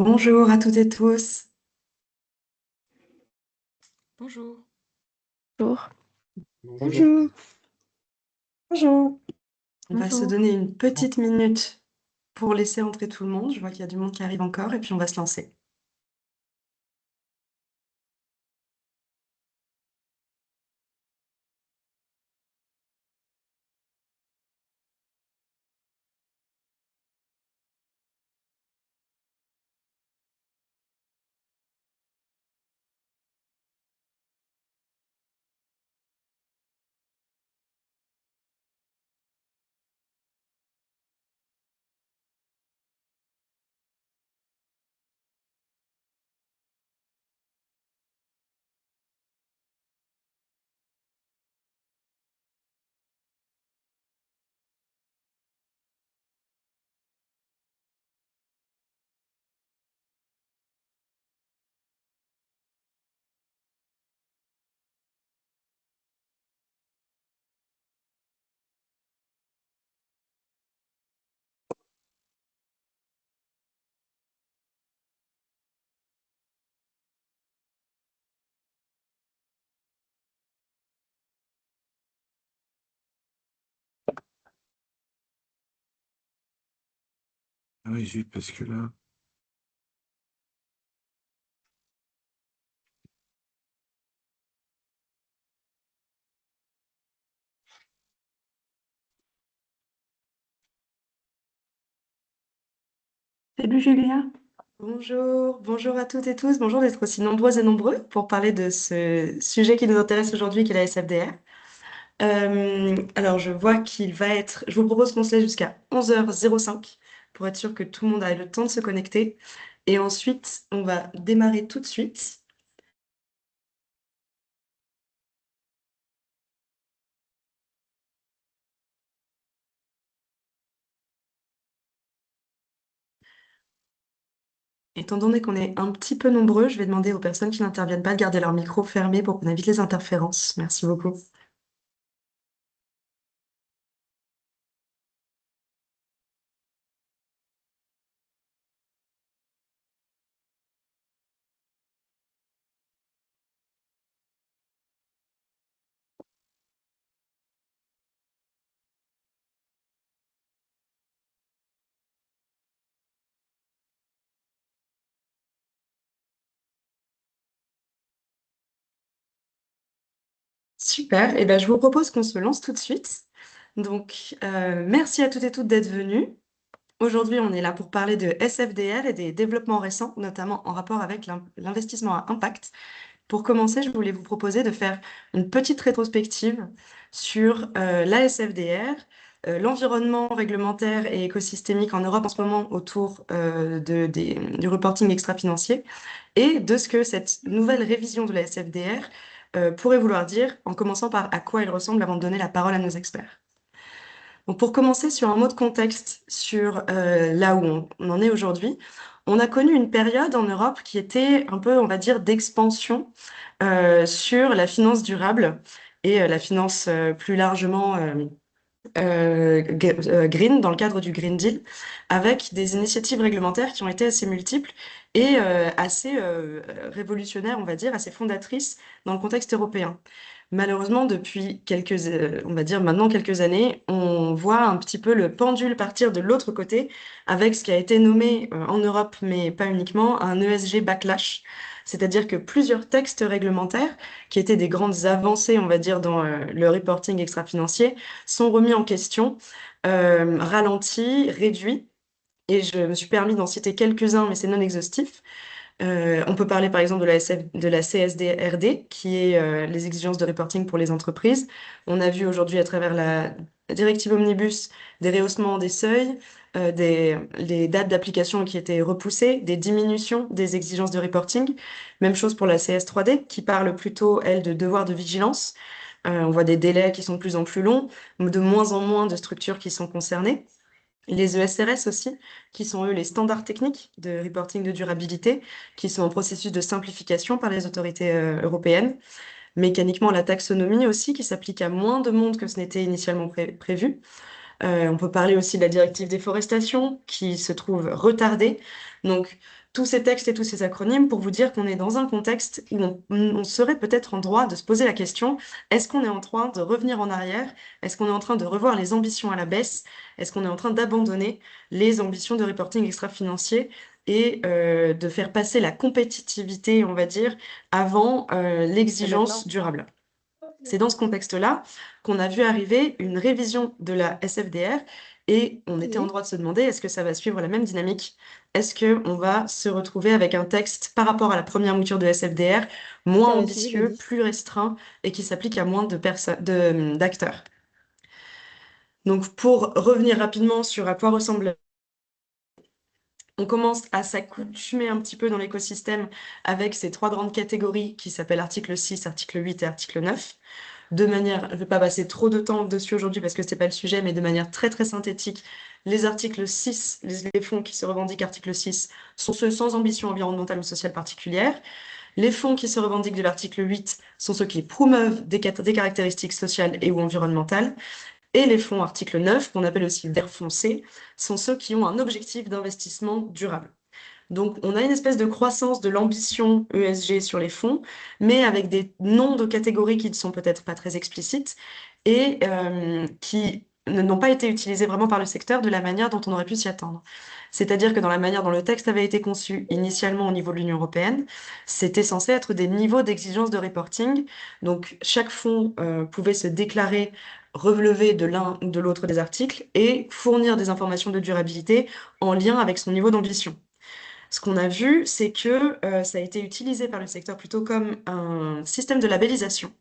Bonjour à toutes et tous. Bonjour. Bonjour. Bonjour. Bonjour. Bonjour. On va se Bonjour. donner une petite minute pour laisser entrer tout le monde. Je vois qu'il y a du monde qui arrive encore et puis on va se lancer. Ah oui, zut, parce que là, Salut Julia. Bonjour à toutes et tous. Bonjour d'être aussi nombreuses et nombreux pour parler de ce sujet qui nous intéresse aujourd'hui, qui est la SFDR. Alors, je vois qu'il va être. Je vous propose qu'on se laisse jusqu'à 11h05 pour être sûr que tout le monde ait le temps de se connecter. Et ensuite, on va démarrer tout de suite. Étant donné qu'on est un petit peu nombreux, je vais demander aux personnes qui n'interviennent pas de garder leur micro fermé pour qu'on évite les interférences. Merci beaucoup. Super, et ben, je vous propose qu'on se lance tout de suite. Donc, merci à toutes et toutes d'être venus. Aujourd'hui, on est là pour parler de SFDR et des développements récents, notamment en rapport avec l'investissement à impact. Pour commencer, je voulais vous proposer de faire une petite rétrospective sur la SFDR, l'environnement réglementaire et écosystémique en Europe en ce moment autour du reporting extra-financier et de ce que cette nouvelle révision de la SFDR pourrait vouloir dire, en commençant par à quoi elle ressemble avant de donner la parole à nos experts. Donc pour commencer sur un mot de contexte sur là où on en est aujourd'hui, on a connu une période en Europe qui était un peu, on va dire, d'expansion sur la finance durable et la finance plus largement green dans le cadre du Green Deal, avec des initiatives réglementaires qui ont été assez multiples et assez révolutionnaires, on va dire, assez fondatrices dans le contexte européen. Malheureusement, depuis on va dire maintenant quelques années, on voit un petit peu le pendule partir de l'autre côté avec ce qui a été nommé en Europe, mais pas uniquement, un ESG backlash. C'est-à-dire que plusieurs textes réglementaires, qui étaient des grandes avancées, on va dire, dans le reporting extra-financier, sont remis en question, ralentis, réduits. Et je me suis permis d'en citer quelques-uns, mais c'est non exhaustif. On peut parler par exemple de la CSDRD, qui est les exigences de reporting pour les entreprises. On a vu aujourd'hui à travers la directive Omnibus des rehaussements des seuils, les dates d'application qui étaient repoussées, des diminutions des exigences de reporting. Même chose pour la CS3D, qui parle plutôt, elle, de devoir de vigilance. On voit des délais qui sont de plus en plus longs, de moins en moins de structures qui sont concernées. Les ESRS aussi, qui sont eux les standards techniques de reporting de durabilité, qui sont en processus de simplification par les autorités européennes. Mécaniquement, la taxonomie aussi, qui s'applique à moins de monde que ce n'était initialement prévu. On peut parler aussi de la directive déforestation, qui se trouve retardée. Donc, tous ces textes et tous ces acronymes pour vous dire qu'on est dans un contexte où on serait peut-être en droit de se poser la question, est-ce qu'on est en train de revenir en arrière? Est-ce qu'on est en train de revoir les ambitions à la baisse? Est-ce qu'on est en train d'abandonner les ambitions de reporting extra-financier et de faire passer la compétitivité, on va dire, avant l'exigence durable? C'est dans ce contexte-là qu'on a vu arriver une révision de la SFDR et on était en droit de se demander, est-ce que ça va suivre la même dynamique? Est-ce qu'on va se retrouver avec un texte par rapport à la première mouture de SFDR moins ambitieux, plus restreint et qui s'applique à moins d'acteurs? Donc pour revenir rapidement sur à quoi ressemble, on commence à s'accoutumer un petit peu dans l'écosystème avec ces trois grandes catégories qui s'appellent article 6, article 8 et article 9. De manière, je ne vais pas passer trop de temps dessus aujourd'hui parce que c'est pas le sujet, mais de manière très très synthétique, les articles 6, les fonds qui se revendiquent article 6, sont ceux sans ambition environnementale ou sociale particulière. Les fonds qui se revendiquent de l'article 8 sont ceux qui promeuvent des caractéristiques sociales et ou environnementales. Et les fonds article 9, qu'on appelle aussi vert foncé, sont ceux qui ont un objectif d'investissement durable. Donc, on a une espèce de croissance de l'ambition ESG sur les fonds, mais avec des noms de catégories qui ne sont peut-être pas très explicites et qui n'ont pas été utilisés vraiment par le secteur de la manière dont on aurait pu s'y attendre. C'est-à-dire que dans la manière dont le texte avait été conçu initialement au niveau de l'Union européenne, c'était censé être des niveaux d'exigence de reporting. Donc, chaque fonds pouvait se déclarer relevé de l'un ou de l'autre des articles et fournir des informations de durabilité en lien avec son niveau d'ambition. Ce qu'on a vu, c'est que ça a été utilisé par le secteur plutôt comme un système de labellisation,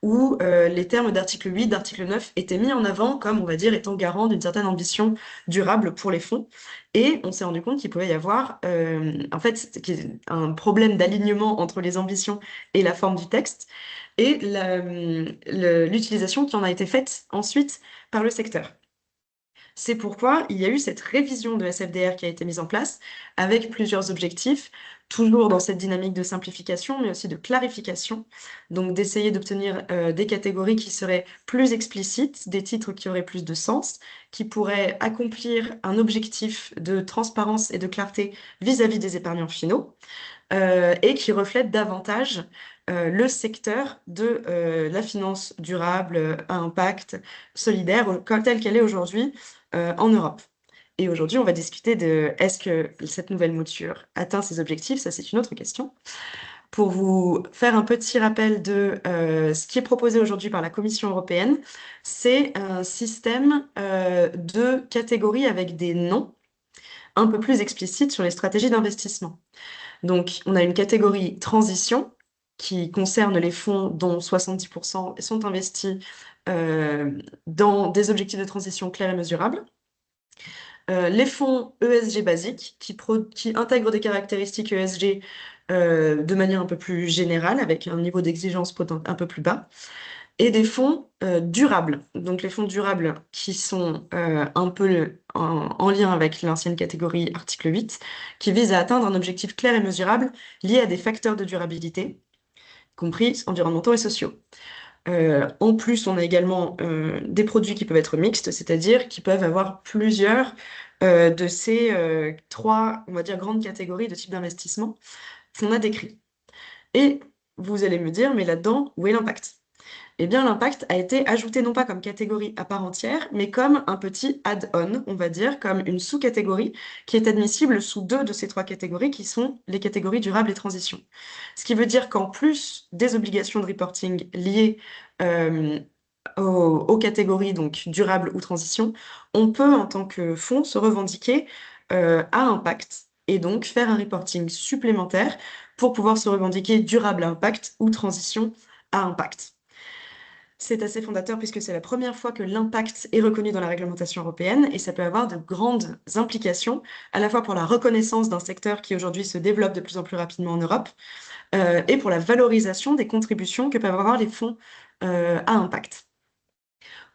où les termes d'article 8, d'article 9 étaient mis en avant comme, on va dire, étant garant d'une certaine ambition durable pour les fonds. Et on s'est rendu compte qu'il pouvait y avoir, en fait, un problème d'alignement entre les ambitions et la forme du texte, et l'utilisation qui en a été faite ensuite par le secteur. C'est pourquoi il y a eu cette révision de SFDR qui a été mise en place avec plusieurs objectifs, toujours dans cette dynamique de simplification, mais aussi de clarification. Donc d'essayer d'obtenir des catégories qui seraient plus explicites, des titres qui auraient plus de sens, qui pourraient accomplir un objectif de transparence et de clarté vis-à-vis des épargnants finaux, et qui reflètent davantage le secteur de la finance durable, à impact, solidaire, telle qu'elle est aujourd'hui en Europe. Et aujourd'hui, on va discuter de est-ce que cette nouvelle mouture atteint ses objectifs? Ça, c'est une autre question. Pour vous faire un petit rappel de ce qui est proposé aujourd'hui par la Commission européenne, c'est un système de catégories avec des noms un peu plus explicites sur les stratégies d'investissement. Donc, on a une catégorie transition qui concerne les fonds dont 70% sont investis dans des objectifs de transition clairs et mesurables. Les fonds ESG basiques qui intègrent des caractéristiques ESG de manière un peu plus générale, avec un niveau d'exigence un peu plus bas, et des fonds durables. Donc les fonds durables qui sont un peu en lien avec l'ancienne catégorie article 8, qui visent à atteindre un objectif clair et mesurable lié à des facteurs de durabilité, compris environnementaux et sociaux. En plus, on a également des produits qui peuvent être mixtes, c'est-à-dire qui peuvent avoir plusieurs de ces trois, on va dire, grandes catégories de types d'investissement qu'on a décrits. Et vous allez me dire, mais là-dedans, où est l'impact? Eh bien, l'impact a été ajouté non pas comme catégorie à part entière, mais comme un petit add-on, on va dire, comme une sous-catégorie qui est admissible sous deux de ces trois catégories qui sont les catégories durables et transition. Ce qui veut dire qu'en plus des obligations de reporting liées euh, aux catégories donc durables ou transition, on peut en tant que fonds se revendiquer à impact et donc faire un reporting supplémentaire pour pouvoir se revendiquer durable à impact ou transition à impact. C'est assez fondateur puisque c'est la première fois que l'impact est reconnu dans la réglementation européenne et ça peut avoir de grandes implications, à la fois pour la reconnaissance d'un secteur qui aujourd'hui se développe de plus en plus rapidement en Europe et pour la valorisation des contributions que peuvent avoir les fonds à impact.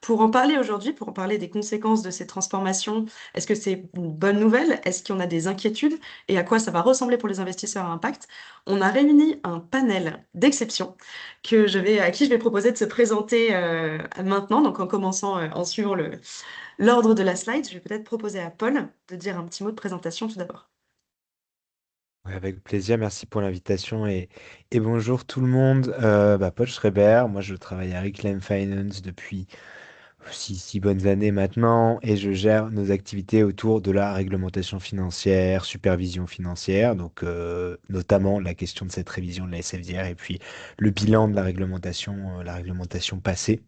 Pour en parler aujourd'hui, pour en parler des conséquences de ces transformations, est-ce que c'est une bonne nouvelle? Est-ce qu'il y en a des inquiétudes? Et à quoi ça va ressembler pour les investisseurs à impact? On a réuni un panel d'exception à qui je vais proposer de se présenter maintenant. Donc en commençant, en suivant l'ordre de la slide, je vais peut-être proposer à Paul de dire un petit mot de présentation tout d'abord. Ouais, avec plaisir, merci pour l'invitation et bonjour tout le monde. Paul Schreiber, moi je travaille à Reclaim Finance depuis six bonnes années maintenant et je gère nos activités autour de la réglementation financière, supervision financière, donc notamment la question de cette révision de la SFDR et puis le bilan de la réglementation passée.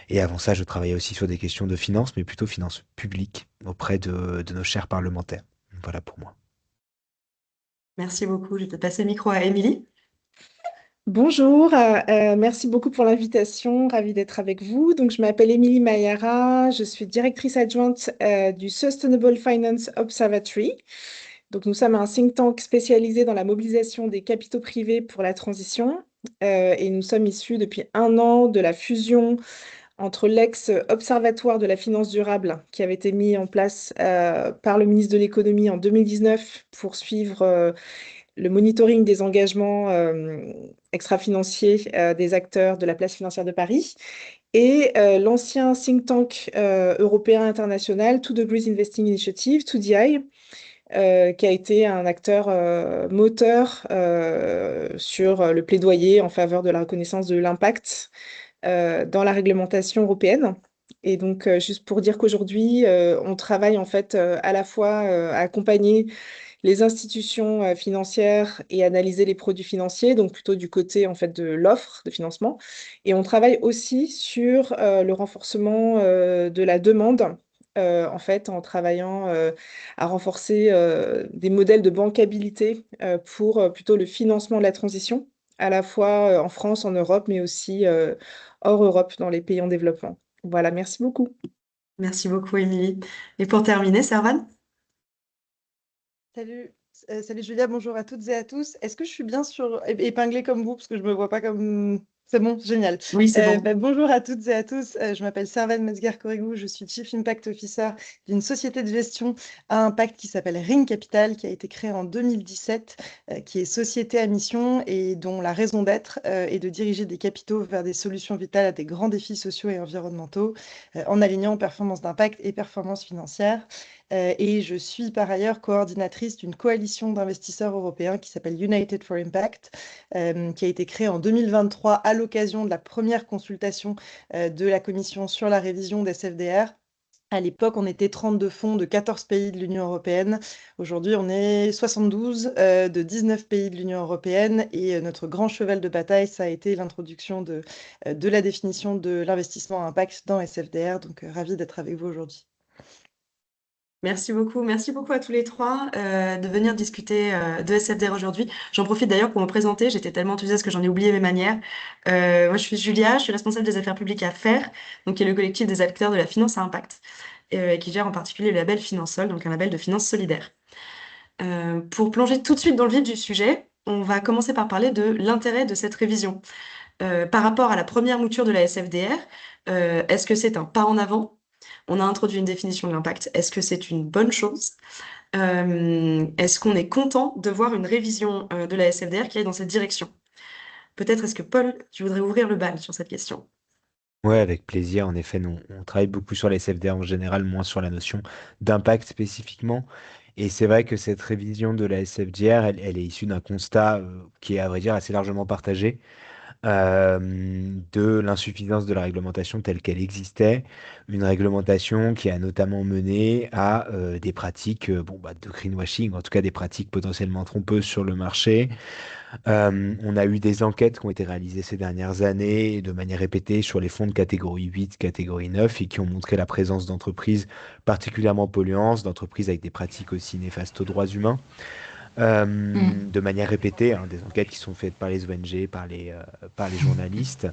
Et avant ça, je travaillais aussi sur des questions de finances, mais plutôt finances publiques auprès de nos chers parlementaires. Voilà pour moi. Merci beaucoup. Je vais te passer le micro à Émilie. Bonjour, merci beaucoup pour l'invitation, ravie d'être avec vous. Donc, je m'appelle Émilie Mayara, je suis directrice adjointe du Sustainable Finance Observatory. Donc, nous sommes un think tank spécialisé dans la mobilisation des capitaux privés pour la transition et nous sommes issus depuis un an de la fusion entre l'ex-Observatoire de la finance durable qui avait été mis en place par le ministre de l'économie en 2019 pour suivre le monitoring des engagements extra-financiers des acteurs de la place financière de Paris et l'ancien think tank européen international, Two Degrees Investing Initiative, 2DI, qui a été un acteur moteur sur le plaidoyer en faveur de la reconnaissance de l'impact dans la réglementation européenne. Et donc, juste pour dire qu'aujourd'hui, on travaille en fait à la fois à accompagner les institutions financières et analyser les produits financiers, donc plutôt du côté en fait de l'offre de financement. Et on travaille aussi sur le renforcement de la demande, en fait, en travaillant à renforcer des modèles de bancabilité pour plutôt le financement de la transition, à la fois en France, en Europe, mais aussi hors Europe, dans les pays en développement. Voilà, merci beaucoup. Merci beaucoup, Émilie. Et pour terminer, Servan? Salut, salut Julia, bonjour à toutes et à tous. Est-ce que je suis bien épinglée comme vous, parce que je me vois pas comme... C'est bon, génial. Oui, c'est bon. Bonjour à toutes et à tous. Je m'appelle Servane Metzger-Corrigou, je suis Chief Impact Officer d'une société de gestion à impact qui s'appelle Ring Capital, qui a été créée en 2017, qui est société à mission et dont la raison d'être est de diriger des capitaux vers des solutions vitales à des grands défis sociaux et environnementaux, en alignant performance d'impact et performance financière. Et je suis par ailleurs coordinatrice d'une coalition d'investisseurs européens qui s'appelle United for Impact, qui a été créée en 2023 à l'occasion de la première consultation de la Commission sur la révision des CFDR. À l'époque, on était 32 fonds de 14 pays de l'Union européenne. Aujourd'hui, on est 72 de 19 pays de l'Union européenne. Et notre grand cheval de bataille, ça a été l'introduction de la définition de l'investissement à impact dans SFDR. Donc, ravi d'être avec vous aujourd'hui. Merci beaucoup. Merci beaucoup à tous les trois de venir discuter de SFDR aujourd'hui. J'en profite d'ailleurs pour me présenter. J'étais tellement enthousiaste que j'en ai oublié mes manières. Moi, je suis Julia, je suis responsable des affaires publiques à FAIRE, donc qui est le collectif des acteurs de la finance à impact, et qui gère en particulier le label Finansol, donc un label de finance solidaire. Pour plonger tout de suite dans le vif du sujet, on va commencer par parler de l'intérêt de cette révision. Par rapport à la première mouture de la SFDR, est-ce que c'est un pas en avant? On a introduit une définition de l'impact. Est-ce que c'est une bonne chose? Est-ce qu'on est content de voir une révision de la SFDR qui aille dans cette direction? Peut-être est-ce que Paul, tu voudrais ouvrir le bal sur cette question? Ouais, avec plaisir. En effet, nous, on travaille beaucoup sur les SFDR en général, moins sur la notion d'impact spécifiquement. Et c'est vrai que cette révision de la SFDR, elle est issue d'un constat qui est, à vrai dire, assez largement partagé de l'insuffisance de la réglementation telle qu'elle existait. Une réglementation qui a notamment mené à des pratiques de greenwashing, en tout cas des pratiques potentiellement trompeuses sur le marché. On a eu des enquêtes qui ont été réalisées ces dernières années de manière répétée sur les fonds de catégorie 8, catégorie 9 et qui ont montré la présence d'entreprises particulièrement polluantes, d'entreprises avec des pratiques aussi néfastes aux droits humains. De manière répétée, hein, des enquêtes qui sont faites par les ONG, par les journalistes.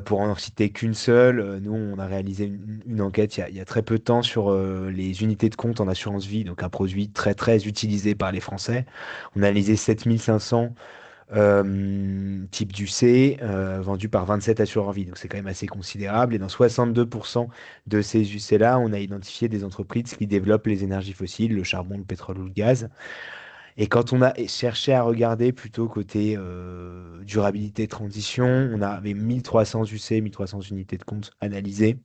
Pour en citer qu'une seule, nous, on a réalisé une enquête il y a très peu de temps sur les unités de compte en assurance vie, donc un produit très, très utilisé par les Français. On a analysé 7500 type du C, vendu par 27 assureurs vie. Donc c'est quand même assez considérable. Et dans 62% de ces UC-là, on a identifié des entreprises qui développent les énergies fossiles, le charbon, le pétrole ou le gaz. Et quand on a cherché à regarder plutôt côté durabilité transition, on avait 1300 UC, 1300 unités de compte analysées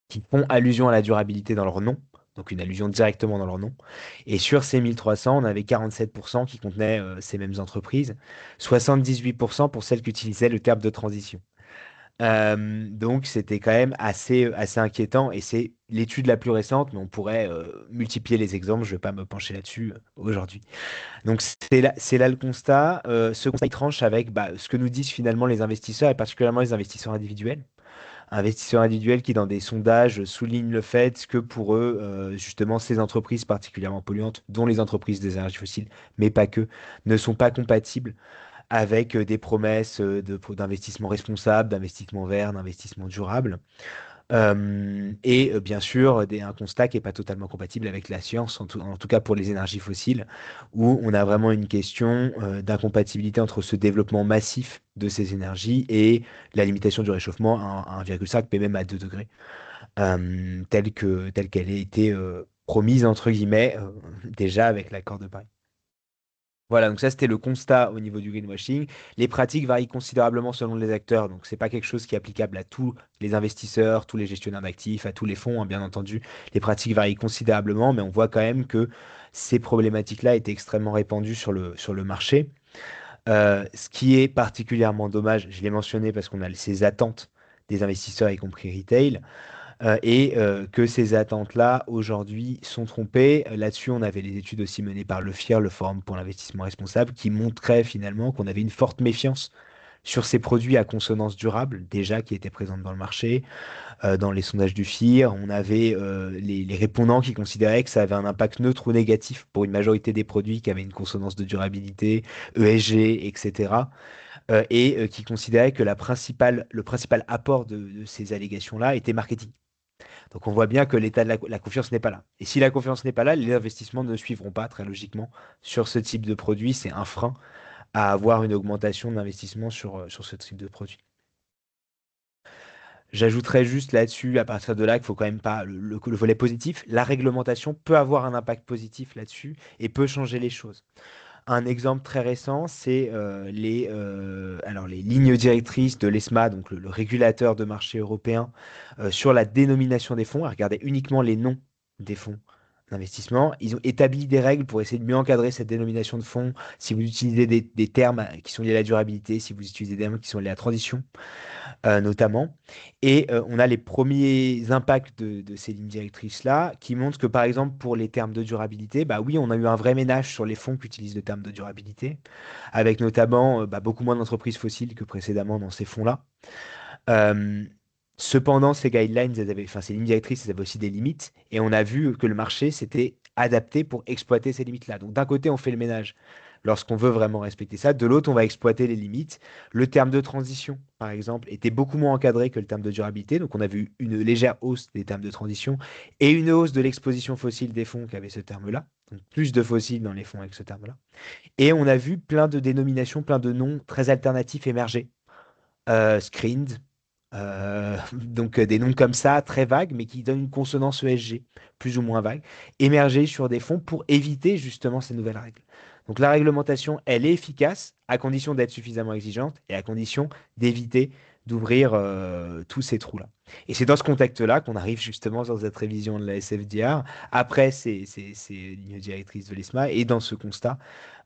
qui font allusion à la durabilité dans leur nom, donc une allusion directement dans leur nom. Et sur ces 1300, on avait 47% qui contenaient ces mêmes entreprises, 78% pour celles qui utilisaient le terme de transition. Donc c'était quand même assez inquiétant et c'est l'étude la plus récente, mais on pourrait multiplier les exemples, je ne vais pas me pencher là-dessus aujourd'hui. Donc c'est là le constat. Ce constat il tranche avec ce que nous disent finalement les investisseurs et particulièrement les investisseurs individuels. Investisseurs individuels qui dans des sondages soulignent le fait que pour eux, justement, ces entreprises particulièrement polluantes, dont les entreprises des énergies fossiles, mais pas que, ne sont pas compatibles avec des promesses d'investissement responsable, d'investissement vert, d'investissement durable. Et bien sûr, un constat qui n'est pas totalement compatible avec la science, en tout cas pour les énergies fossiles, où on a vraiment une question d'incompatibilité entre ce développement massif de ces énergies et la limitation du réchauffement à 1,5, mais même à 2 degrés, telle qu'elle a été promise, entre guillemets, déjà avec l'accord de Paris. Voilà, donc ça c'était le constat au niveau du greenwashing. Les pratiques varient considérablement selon les acteurs, donc c'est pas quelque chose qui est applicable à tous les investisseurs, tous les gestionnaires d'actifs, à tous les fonds, hein, bien entendu. Les pratiques varient considérablement, mais on voit quand même que ces problématiques-là étaient extrêmement répandues sur le marché. Ce qui est particulièrement dommage, je l'ai mentionné parce qu'on a ces attentes des investisseurs, y compris retail, et que ces attentes-là, aujourd'hui, sont trompées. Là-dessus, on avait les études aussi menées par le FIR, le Forum pour l'investissement responsable, qui montraient finalement qu'on avait une forte méfiance sur ces produits à consonance durable, déjà qui étaient présents dans le marché. Dans les sondages du FIR, on avait les répondants qui considéraient que ça avait un impact neutre ou négatif pour une majorité des produits qui avaient une consonance de durabilité, ESG, etc. Et qui considéraient que le principal apport de ces allégations-là était marketing. Donc on voit bien que l'état de la confiance n'est pas là. Et si la confiance n'est pas là, les investissements ne suivront pas très logiquement sur ce type de produit. C'est un frein à avoir une augmentation d'investissement sur ce type de produit. J'ajouterais juste là-dessus, à partir de là, qu'il faut quand même pas le volet positif. La réglementation peut avoir un impact positif là-dessus et peut changer les choses. Un exemple très récent, c'est les lignes directrices de l'ESMA, donc le régulateur de marché européen, sur la dénomination des fonds, à regarder uniquement les noms des fonds d'investissement. Ils ont établi des règles pour essayer de mieux encadrer cette dénomination de fonds. Si vous utilisez des termes qui sont liés à la durabilité, si vous utilisez des termes qui sont liés à la transition, notamment. Et on a les premiers impacts de ces lignes directrices-là qui montrent que, par exemple, pour les termes de durabilité, bah oui, on a eu un vrai ménage sur les fonds qui utilisent le terme de durabilité, avec notamment beaucoup moins d'entreprises fossiles que précédemment dans ces fonds-là. Euh, Cependant, ces guidelines, ces lignes directrices, elles avaient aussi des limites, et on a vu que le marché s'était adapté pour exploiter ces limites-là. Donc d'un côté, on fait le ménage lorsqu'on veut vraiment respecter ça, de l'autre, on va exploiter les limites. Le terme de transition, par exemple, était beaucoup moins encadré que le terme de durabilité, donc on a vu une légère hausse des termes de transition et une hausse de l'exposition fossile des fonds qui avaient ce terme-là, donc plus de fossiles dans les fonds avec ce terme-là. Et on a vu plein de dénominations, plein de noms très alternatifs émerger. Screened, donc des noms comme ça, très vagues, mais qui donnent une consonance ESG, plus ou moins vague, émerger sur des fonds pour éviter justement ces nouvelles règles. Donc la réglementation, elle est efficace à condition d'être suffisamment exigeante et à condition d'éviter d'ouvrir tous ces trous-là. Et c'est dans ce contexte-là qu'on arrive justement sur cette révision de la SFDR, après ces lignes directrices de l'ESMA, et dans ce constat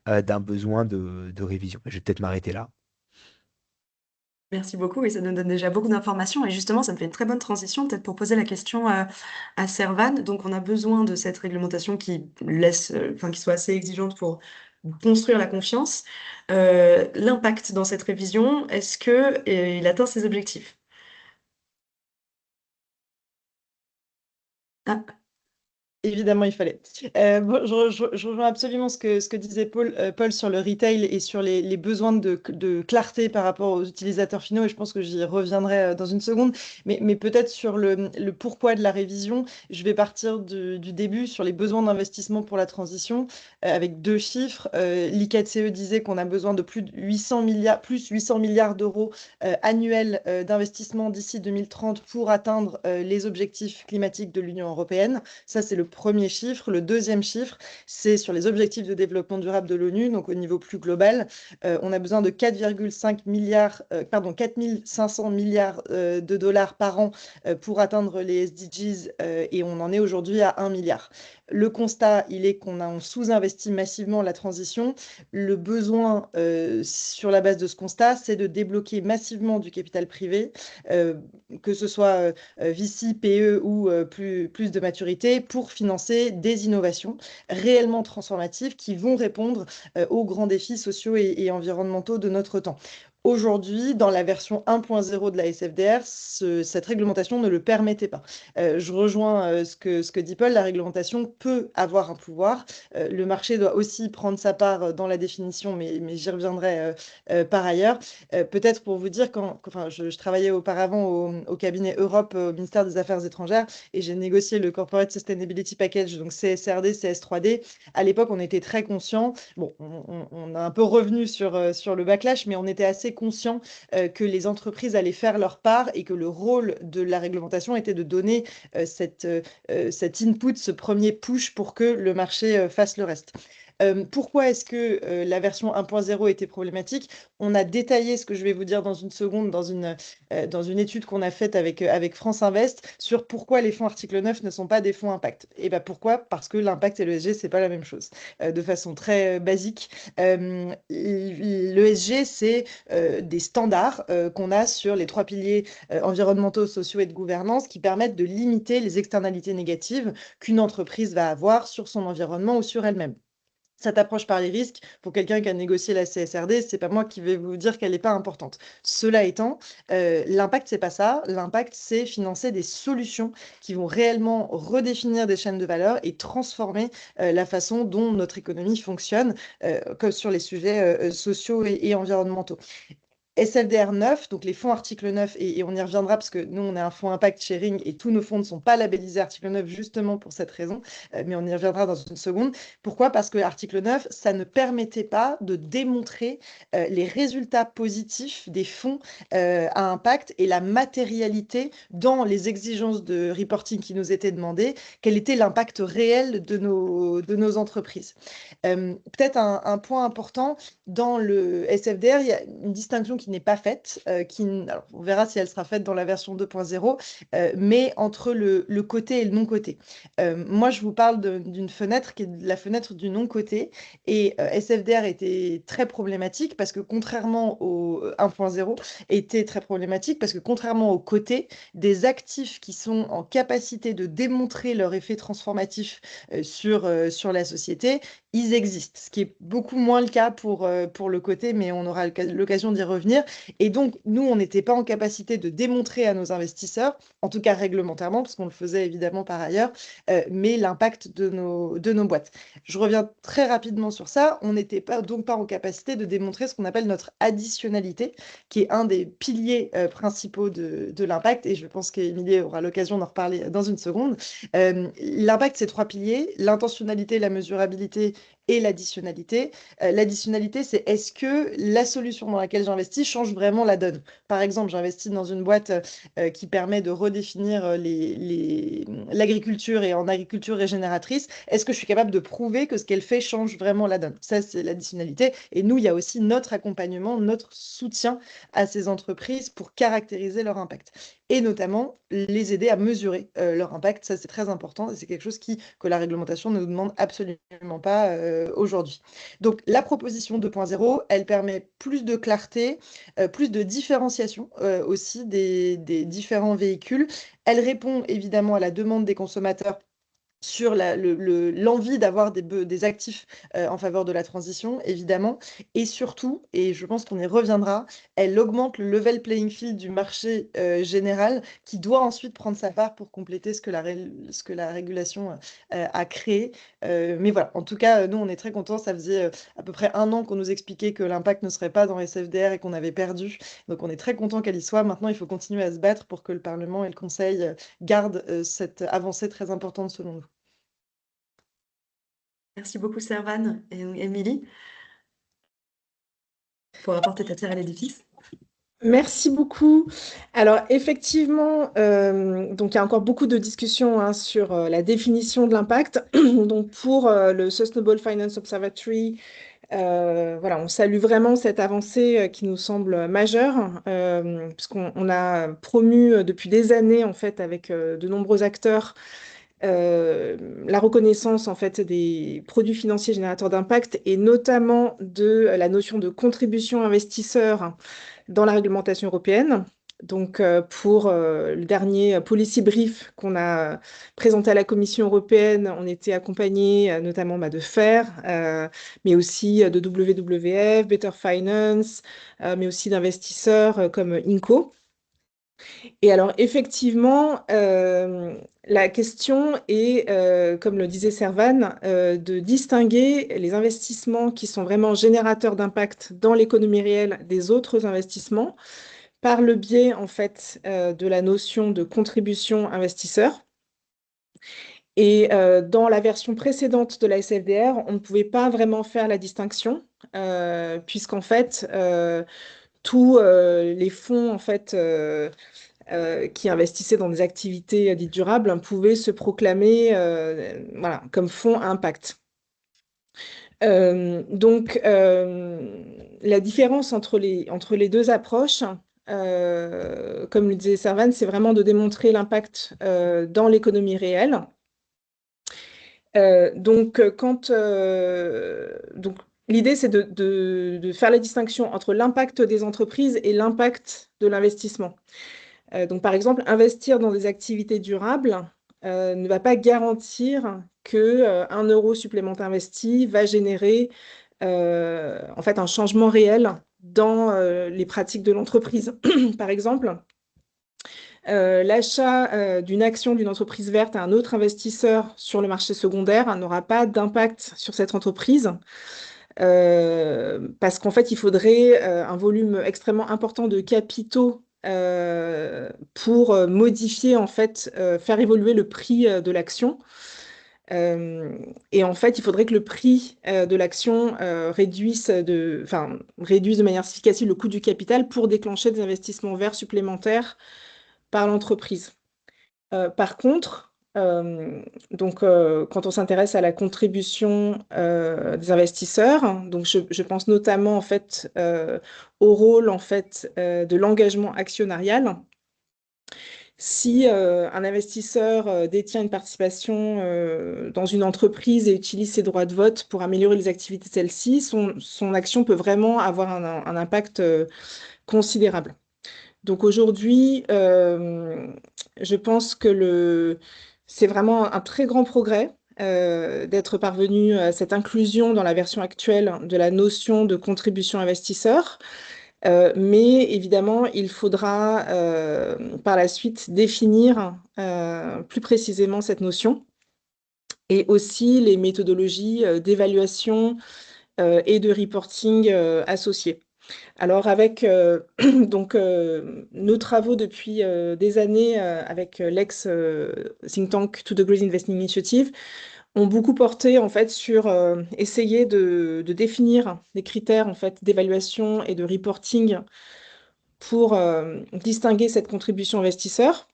d'un besoin de révision. Je vais peut-être m'arrêter là. Merci beaucoup, et ça nous donne déjà beaucoup d'informations. Et justement, ça me fait une très bonne transition, peut-être pour poser la question à Servan. Donc, on a besoin de cette réglementation qui laisse, enfin, qui soit assez exigeante pour construire la confiance. L'impact dans cette révision, est-ce que il atteint ses objectifs? Ah, Évidemment, il fallait. Bon, je rejoins absolument ce que disait Paul sur le retail et sur les besoins de clarté par rapport aux utilisateurs finaux, et je pense que j'y reviendrai dans une seconde. Mais peut-être sur le pourquoi de la révision, je vais partir du début sur les besoins d'investissement pour la transition, avec deux chiffres. L'ICATCE disait qu'on a besoin de plus de 800 milliards d'euros annuels d'investissement d'ici 2030 pour atteindre les objectifs climatiques de l'Union européenne. Ça, c'est le premier chiffre. Le deuxième chiffre, c'est sur les objectifs de développement durable de l'ONU, donc au niveau plus global. On a besoin de 4,5 milliards, 4500 milliards de dollars par an pour atteindre les SDGs et on en est aujourd'hui à 1 milliard. Le constat, il est on sous-investit massivement la transition. Le besoin, sur la base de ce constat, c'est de débloquer massivement du capital privé, que ce soit VC, PE ou plus de maturité, pour financer des innovations réellement transformatives qui vont répondre aux grands défis sociaux et environnementaux de notre temps. Aujourd'hui, dans la version 1.0 de la SFDR, cette réglementation ne le permettait pas. Je rejoins ce que dit Paul, la réglementation peut avoir un pouvoir. Le marché doit aussi prendre sa part dans la définition, mais j'y reviendrai par ailleurs. Peut-être pour vous dire, je travaillais auparavant au cabinet Europe au ministère des Affaires étrangères et j'ai négocié le Corporate Sustainability Package, donc CSRD, CS3D. À l'époque, on était très conscients. Bon, on a un peu revenu sur le backlash, mais on était assez conscients que les entreprises allaient faire leur part et que le rôle de la réglementation était de donner cet input, ce premier push pour que le marché fasse le reste. Pourquoi est-ce que la version 1.0 était problématique? On a détaillé ce que je vais vous dire dans une seconde dans une étude qu'on a faite avec France Invest sur pourquoi les fonds article 9 ne sont pas des fonds impact. Et ben pourquoi? Parce que l'impact et l'ESG, c'est pas la même chose. De façon très basique, l'ESG, c'est des standards qu'on a sur les 3 piliers environnementaux, sociaux et de gouvernance qui permettent de limiter les externalités négatives qu'une entreprise va avoir sur son environnement ou sur elle-même. Cette approche par les risques, pour quelqu'un qui a négocié la CSRD, c'est pas moi qui vais vous dire qu'elle n'est pas importante. Cela étant, l'impact, c'est pas ça. L'impact, c'est financer des solutions qui vont réellement redéfinir des chaînes de valeur et transformer la façon dont notre économie fonctionne, comme sur les sujets sociaux et environnementaux. SFDR 9, donc les fonds article 9, et on y reviendra parce que nous, on est un fonds impact sharing et tous nos fonds ne sont pas labellisés article 9 justement pour cette raison, mais on y reviendra dans une seconde. Pourquoi? Parce que l'article 9, ça ne permettait pas de démontrer les résultats positifs des fonds à impact et la matérialité dans les exigences de reporting qui nous étaient demandées, quel était l'impact réel de nos entreprises. Peut-être un point important, dans le SFDR, il y a une distinction qui n'est pas faite, alors on verra si elle sera faite dans la version 2.0, mais entre le côté et le non-côté. Moi, je vous parle d'une fenêtre qui est la fenêtre du non-côté, et SFDR était très problématique parce que contrairement au 1.0, était très problématique parce que contrairement au côté, des actifs qui sont en capacité de démontrer leur effet transformatif sur la société, ils existent, ce qui est beaucoup moins le cas pour le côté, mais on aura l'occasion d'y revenir. Et donc, nous, on n'était pas en capacité de démontrer à nos investisseurs, en tout cas réglementairement, parce qu'on le faisait évidemment par ailleurs, mais l'impact de nos boîtes. Je reviens très rapidement sur ça. On n'était donc pas en capacité de démontrer ce qu'on appelle notre additionnalité, qui est un des piliers principaux de l'impact, et je pense qu'Émilie aura l'occasion d'en reparler dans une seconde. L'impact, c'est 3 piliers: l'intentionnalité, la mesurabilité et l'additionnalité. L'additionnalité, c'est est-ce que la solution dans laquelle j'investis change vraiment la donne? Par exemple, j'investis dans une boîte qui permet de redéfinir l'agriculture et en agriculture régénératrice. Est-ce que je suis capable de prouver que ce qu'elle fait change vraiment la donne? Ça, c'est l'additionnalité. Et nous, il y a aussi notre accompagnement, notre soutien à ces entreprises pour caractériser leur impact. Et notamment, les aider à mesurer leur impact. Ça, c'est très important. C'est quelque chose que la réglementation ne nous demande absolument pas aujourd'hui. Donc, la proposition 2.0, elle permet plus de clarté, plus de différenciation aussi des différents véhicules. Elle répond évidemment à la demande des consommateurs sur l'envie d'avoir des actifs en faveur de la transition, évidemment. Et surtout, et je pense qu'on y reviendra, elle augmente le level playing field du marché général qui doit ensuite prendre sa part pour compléter ce que la régulation a créé. Mais voilà, en tout cas, nous, on est très contents. Ça faisait à peu près 1 an qu'on nous expliquait que l'impact ne serait pas dans SFDR et qu'on avait perdu. Donc, on est très content qu'elle y soit. Maintenant, il faut continuer à se battre pour que le Parlement et le Conseil gardent cette avancée très importante selon nous. Merci beaucoup, Servane et Émilie, pour apporter ta pierre à l'édifice. Merci beaucoup. Alors effectivement, donc il y a encore beaucoup de discussions hein, sur la définition de l'impact. Donc pour le Sustainable Finance Observatory, voilà, on salue vraiment cette avancée qui nous semble majeure, puisqu'on a promu depuis des années en fait avec de nombreux acteurs euh, la reconnaissance en fait des produits financiers générateurs d'impact et notamment de la notion de contribution investisseur dans la réglementation européenne. Donc, pour le dernier policy brief qu'on a présenté à la Commission européenne, on était accompagné notamment de FAIR, mais aussi de WWF, Better Finance, mais aussi d'investisseurs comme Inco. Et alors, effectivement, la question est, comme le disait Servan, de distinguer les investissements qui sont vraiment générateurs d'impact dans l'économie réelle des autres investissements par le biais, en fait, de la notion de contribution investisseur. Et dans la version précédente de la SFDR, on ne pouvait pas vraiment faire la distinction, puisqu'en fait, tous les fonds, en fait, qui investissaient dans des activités dites durables pouvaient se proclamer voilà, comme fonds à impact. Donc, la différence entre les deux approches, comme le disait Servan, c'est vraiment de démontrer l'impact dans l'économie réelle. Donc, donc, l'idée, c'est de faire la distinction entre l'impact des entreprises et l'impact de l'investissement. Donc, par exemple, investir dans des activités durables ne va pas garantir que 1 euro supplémentaire investi va générer en fait un changement réel dans les pratiques de l'entreprise. Par exemple, l'achat d'une action d'une entreprise verte à un autre investisseur sur le marché secondaire n'aura pas d'impact sur cette entreprise. Parce qu'en fait, il faudrait un volume extrêmement important de capitaux pour modifier, en fait, faire évoluer le prix de l'action. Et en fait, il faudrait que le prix de l'action réduise de manière significative le coût du capital pour déclencher des investissements verts supplémentaires par l'entreprise. Par contre, donc, quand on s'intéresse à la contribution des investisseurs, donc je pense notamment en fait au rôle en fait de l'engagement actionnarial. Si un investisseur détient une participation dans une entreprise et utilise ses droits de vote pour améliorer les activités de celle-ci, son action peut vraiment avoir un impact considérable. Donc aujourd'hui, je pense que c'est vraiment un très grand progrès d'être parvenu à cette inclusion dans la version actuelle de la notion de contribution investisseur. Mais évidemment, il faudra par la suite définir plus précisément cette notion et aussi les méthodologies d'évaluation et de reporting associées. Alors avec donc, nos travaux depuis des années avec l'ex-think tank 2 Degrees Investing Initiative ont beaucoup porté en fait sur essayer de définir des critères en fait d'évaluation et de reporting pour distinguer cette contribution investisseur.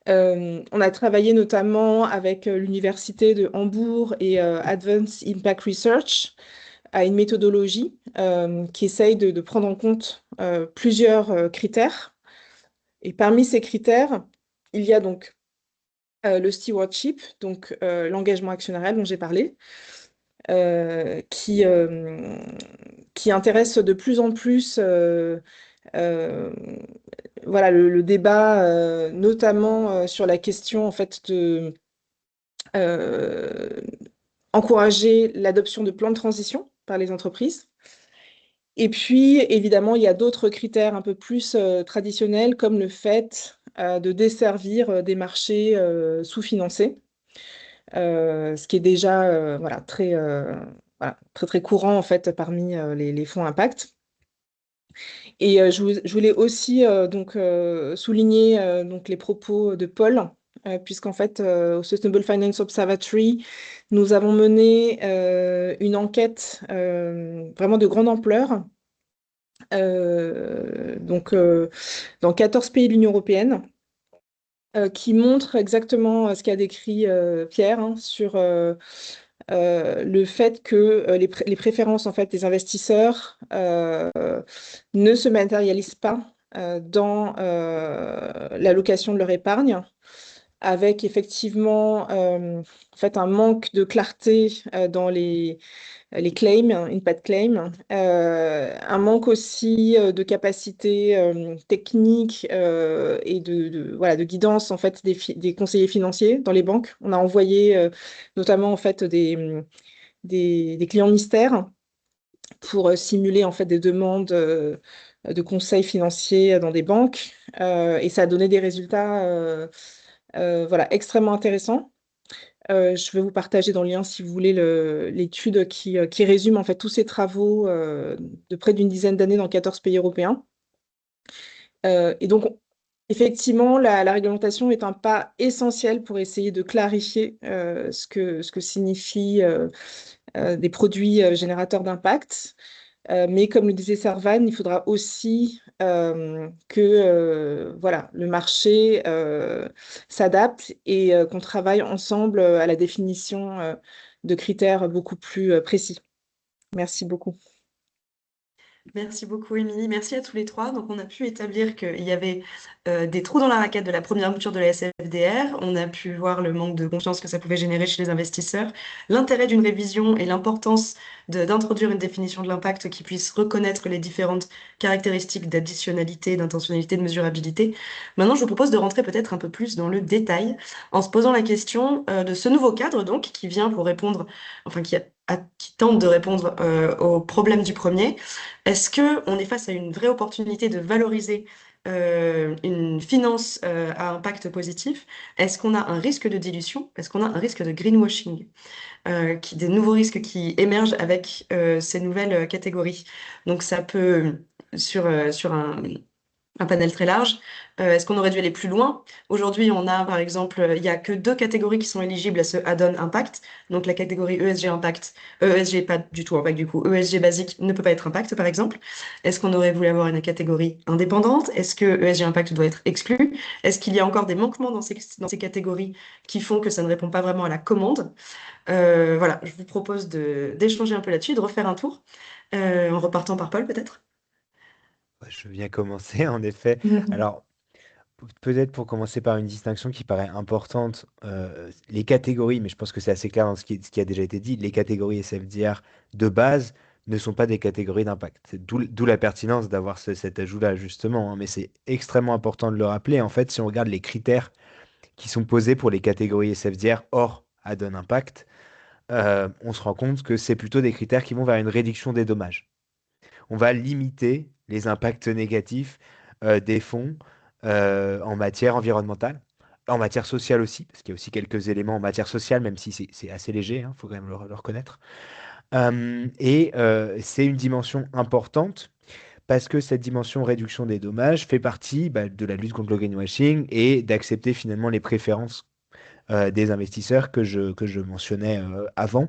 On a travaillé notamment avec l'Université de Hambourg et Advanced Impact Research à une méthodologie qui essaye de prendre en compte plusieurs critères. Et parmi ces critères, il y a donc le stewardship, donc l'engagement actionnarial dont j'ai parlé, qui intéresse de plus en plus voilà, le débat, notamment sur la question en fait de encourager l'adoption de plans de transition par les entreprises. Et puis, évidemment, il y a d'autres critères un peu plus traditionnels, comme le fait de desservir des marchés sous-financés, ce qui est déjà voilà, très, très courant en fait, parmi les fonds impact. Et je voulais aussi donc, souligner donc, les propos de Paul, puisqu'en fait, au Sustainable Finance Observatory, nous avons mené une enquête vraiment de grande ampleur dans 14 pays de l'Union européenne, qui montrent exactement ce qu'a décrit Pierre, hein, sur le fait que les préférences en fait, des investisseurs ne se matérialisent pas dans l'allocation de leur épargne, avec effectivement en fait, un manque de clarté dans les claims, impact claims, un manque aussi de capacité technique et voilà, de guidance en fait, des conseillers financiers dans les banques. On a envoyé notamment en fait, des clients mystères pour simuler en fait, des demandes de conseils financiers dans des banques, et ça a donné des résultats voilà, extrêmement intéressants. Je vais vous partager dans le lien, si vous voulez, l'étude qui résume en fait tous ces travaux de près d'une dizaine d'années dans 14 pays européens. Et donc, effectivement, la réglementation est un pas essentiel pour essayer de clarifier ce que signifient des produits générateurs d'impact. Mais comme le disait Servan, il faudra aussi que voilà, le marché s'adapte et qu'on travaille ensemble à la définition de critères beaucoup plus précis. Merci beaucoup. Merci beaucoup, Émilie. Merci à tous les trois. Donc, on a pu établir qu'il y avait des trous dans la raquette de la première mouture de la SFDR. On a pu voir le manque de confiance que ça pouvait générer chez les investisseurs, l'intérêt d'une révision et l'importance d'introduire une définition de l'impact qui puisse reconnaître les différentes caractéristiques d'additionnalité, d'intentionnalité, de mesurabilité. Maintenant, je vous propose de rentrer peut-être un peu plus dans le détail en se posant la question de ce nouveau cadre, donc, qui vient pour répondre, enfin, qui tente de répondre aux problèmes du premier. Est-ce qu'on est face à une vraie opportunité de valoriser une finance à impact positif? Est-ce qu'on a un risque de dilution? Est-ce qu'on a un risque de greenwashing? Des nouveaux risques qui émergent avec ces nouvelles catégories. Donc ça peut, sur un panel très large. Est-ce qu'on aurait dû aller plus loin? Aujourd'hui, on a par exemple, il n'y a que deux catégories qui sont éligibles à ce add-on impact. Donc la catégorie ESG impact, ESG pas du tout impact du coup, ESG basique ne peut pas être impact par exemple. Est-ce qu'on aurait voulu avoir une catégorie indépendante? Est-ce que ESG impact doit être exclu? Est-ce qu'il y a encore des manquements dans ces catégories qui font que ça ne répond pas vraiment à la commande? Voilà, je vous propose d'échanger un peu là-dessus, de refaire un tour, en repartant par Paul peut-être. Ouais, je viens commencer, en effet. Alors, peut-être pour commencer par une distinction qui paraît importante, les catégories, mais je pense que c'est assez clair dans ce qui a déjà été dit, les catégories SFDR de base ne sont pas des catégories d'impact. C'est d'où la pertinence d'avoir cet ajout-là, justement, hein, mais c'est extrêmement important de le rappeler. En fait, si on regarde les critères qui sont posés pour les catégories SFDR hors add-on impact, on se rend compte que c'est plutôt des critères qui vont vers une réduction des dommages. On va limiter les impacts négatifs des fonds en matière environnementale, en matière sociale aussi, parce qu'il y a aussi quelques éléments en matière sociale, même si c'est assez léger, il faut quand même le reconnaître. C'est une dimension importante parce que cette dimension réduction des dommages fait partie de la lutte contre le greenwashing et d'accepter finalement les préférences des investisseurs que je mentionnais avant.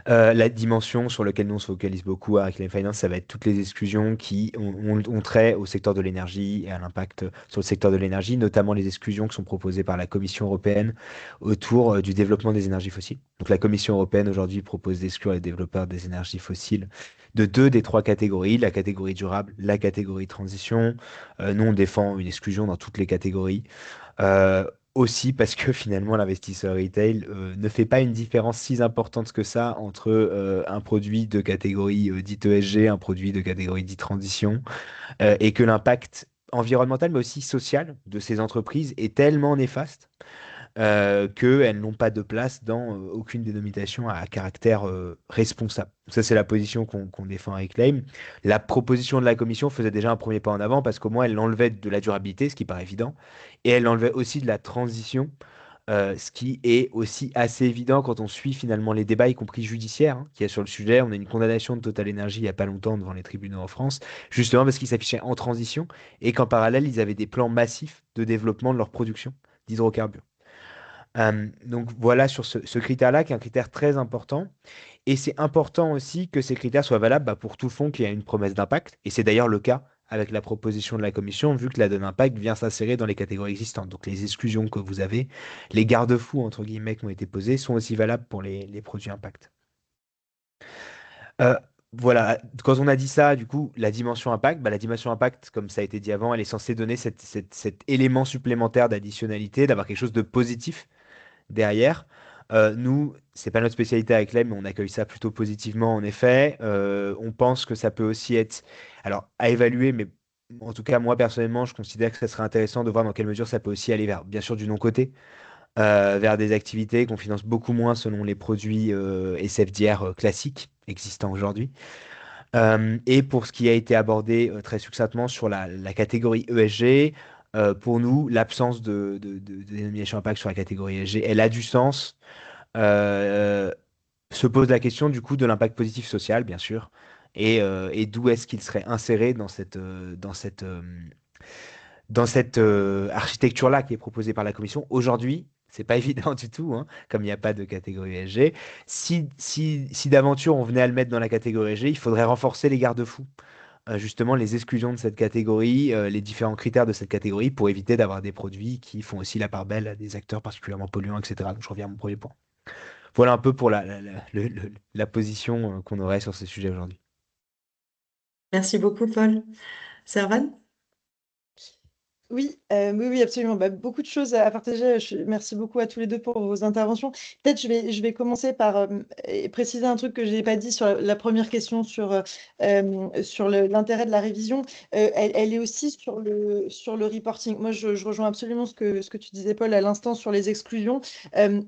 La dimension sur laquelle nous on se focalise beaucoup à Reclaim Finance, ça va être toutes les exclusions qui ont trait au secteur de l'énergie et à l'impact sur le secteur de l'énergie, notamment les exclusions qui sont proposées par la Commission européenne autour du développement des énergies fossiles. Donc la Commission européenne aujourd'hui propose d'exclure les développeurs des énergies fossiles de deux des trois catégories, la catégorie durable, la catégorie transition. Nous on défend une exclusion dans toutes les catégories. Euh, Aussi parce que finalement l'investisseur retail ne fait pas une différence si importante que ça entre un produit de catégorie dite ESG, un produit de catégorie dite transition, et que l'impact environnemental mais aussi social de ces entreprises est tellement néfaste qu'elles n'ont pas de place dans aucune dénomination à caractère responsable. Ça, c'est la position qu'on défend avec Claim. La proposition de la Commission faisait déjà un premier pas en avant parce qu'au moins, elle enlevait de la durabilité, ce qui paraît évident, et elle enlevait aussi de la transition, ce qui est aussi assez évident quand on suit finalement les débats, y compris judiciaires, qu'il y a sur le sujet. On a une condamnation de Total Energy il n'y a pas longtemps devant les tribunaux en France, justement parce qu'ils s'affichaient en transition et qu'en parallèle, ils avaient des plans massifs de développement de leur production d'hydrocarbures. Donc voilà sur ce critère-là, qui est un critère très important. Et c'est important aussi que ces critères soient valables pour tout fonds qui a une promesse d'impact. Et c'est d'ailleurs le cas avec la proposition de la Commission, vu que la donne impact vient s'insérer dans les catégories existantes. Donc les exclusions que vous avez, les garde-fous, entre guillemets, qui ont été posés, sont aussi valables pour les produits impact. Euh, voilà, quand on a dit ça, du coup, la dimension impact, comme ça a été dit avant, elle est censée donner cet élément supplémentaire d'additionnalité, d'avoir quelque chose de positif derrière. Nous, c'est pas notre spécialité avec l'EM, mais on accueille ça plutôt positivement, en effet. On pense que ça peut aussi être, alors, à évaluer, mais en tout cas, moi, personnellement, je considère que ça serait intéressant de voir dans quelle mesure ça peut aussi aller vers, bien sûr, du non-côté, vers des activités qu'on finance beaucoup moins selon les produits SFDR classiques existants aujourd'hui. Et pour ce qui a été abordé très succinctement sur la catégorie ESG, pour nous, l'absence de dénomination impact sur la catégorie ESG, elle a du sens. Euh, Se pose la question du coup de l'impact positif social, bien sûr, et d'où est-ce qu'il serait inséré dans cette architecture-là qui est proposée par la Commission. Aujourd'hui, c'est pas évident du tout, hein, comme il n'y a pas de catégorie ESG. Si d'aventure on venait à le mettre dans la catégorie ESG, il faudrait renforcer les garde-fous, justement les exclusions de cette catégorie, les différents critères de cette catégorie pour éviter d'avoir des produits qui font aussi la part belle à des acteurs particulièrement polluants, etc. Donc je reviens à mon premier point. Voilà un peu pour la position qu'on aurait sur ces sujets aujourd'hui. Merci beaucoup, Paul. Servan? Oui, oui, oui, absolument. Beaucoup de choses à partager. Merci beaucoup à tous les deux pour vos interventions. Peut-être je vais commencer par préciser un truc que je n'ai pas dit sur la première question sur l'intérêt de la révision. Elle est aussi sur le reporting. Moi, je rejoins absolument ce que tu disais, Paul, à l'instant sur les exclusions.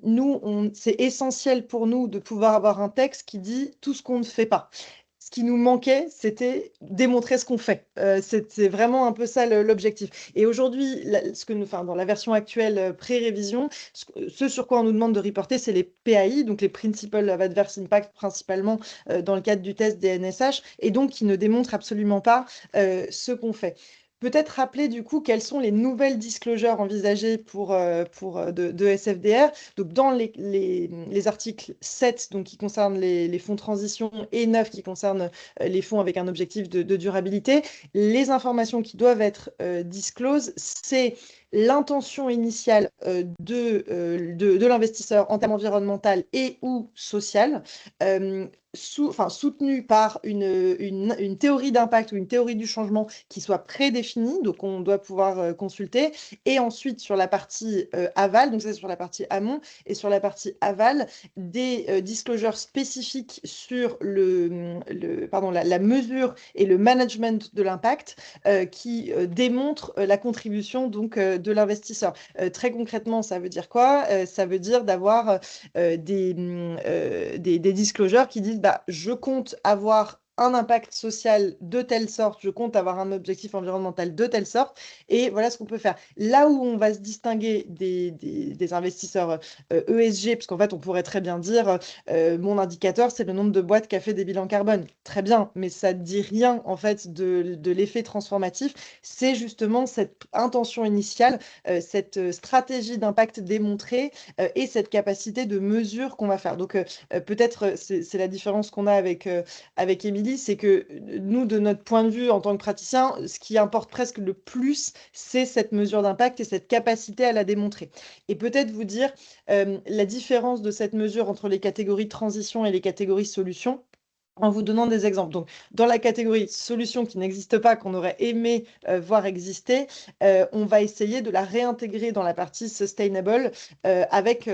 Nous, c'est essentiel pour nous de pouvoir avoir un texte qui dit tout ce qu'on ne fait pas. Ce qui nous manquait, c'était démontrer ce qu'on fait. C'est vraiment un peu ça l'objectif. Et aujourd'hui, dans la version actuelle pré-révision, ce sur quoi on nous demande de reporter, c'est les PAI, donc les Principal of Adverse Impact, principalement dans le cadre du test des NSH, et donc qui ne démontrent absolument pas ce qu'on fait. Peut-être rappeler du coup quelles sont les nouvelles disclosures envisagées pour de SFDR. Donc dans les articles 7 donc, qui concernent les fonds de transition et 9 qui concernent les fonds avec un objectif de durabilité, les informations qui doivent être discloses, c'est l'intention initiale de l'investisseur en termes environnemental et ou social, soutenue par une théorie d'impact ou une théorie du changement qui soit prédéfinie, donc on doit pouvoir consulter, et ensuite sur la partie aval, donc c'est sur la partie amont, et sur la partie aval, des disclosures spécifiques sur la mesure et le management de l'impact qui démontrent la contribution donc, de l'investisseur. Très concrètement, ça veut dire quoi? Ça veut dire d'avoir des disclosures qui disent je compte avoir un impact social de telle sorte, je compte avoir un objectif environnemental de telle sorte, et voilà ce qu'on peut faire. Là où on va se distinguer des investisseurs ESG, parce qu'en fait, on pourrait très bien dire mon indicateur, c'est le nombre de boîtes qui a fait des bilans carbone. Très bien, mais ça ne dit rien en fait de l'effet transformatif. C'est justement cette intention initiale, cette stratégie d'impact démontrée et cette capacité de mesure qu'on va faire. Donc peut-être c'est la différence qu'on a avec Émilie, c'est que nous, de notre point de vue en tant que praticien, ce qui importe presque le plus, c'est cette mesure d'impact et cette capacité à la démontrer. Et peut-être vous dire la différence de cette mesure entre les catégories transition et les catégories solutions en vous donnant des exemples. Donc, dans la catégorie solution qui n'existe pas, qu'on aurait aimé voir exister, on va essayer de la réintégrer dans la partie sustainable avec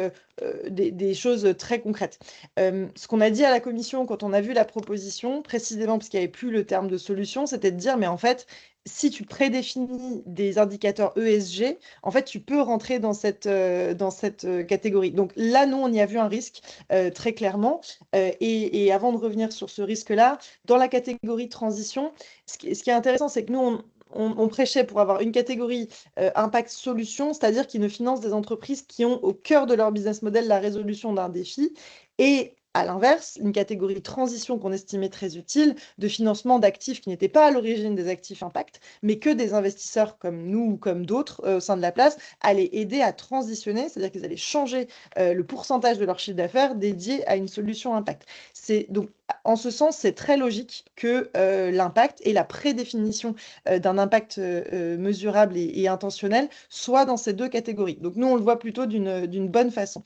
des choses très concrètes. Ce qu'on a dit à la commission quand on a vu la proposition, précisément parce qu'il n'y avait plus le terme de solution, c'était de dire, mais en fait, si tu prédéfinis des indicateurs ESG, en fait, tu peux rentrer dans cette catégorie. Donc là, nous, on y a vu un risque très clairement. Et avant de revenir sur ce risque-là, dans la catégorie transition, ce qui est intéressant, c'est que nous, on prêchait pour avoir une catégorie impact solution, c'est-à-dire qu'ils ne financent des entreprises qui ont au cœur de leur business model la résolution d'un défi. Et à l'inverse, une catégorie transition qu'on estimait très utile, de financement d'actifs qui n'étaient pas à l'origine des actifs impact, mais que des investisseurs comme nous ou comme d'autres au sein de la place allaient aider à transitionner, c'est-à-dire qu'ils allaient changer le pourcentage de leur chiffre d'affaires dédié à une solution impact. Donc, en ce sens, c'est très logique que l'impact et la prédéfinition d'un impact mesurable et intentionnel soient dans ces deux catégories. Donc, nous, on le voit plutôt d'une bonne façon.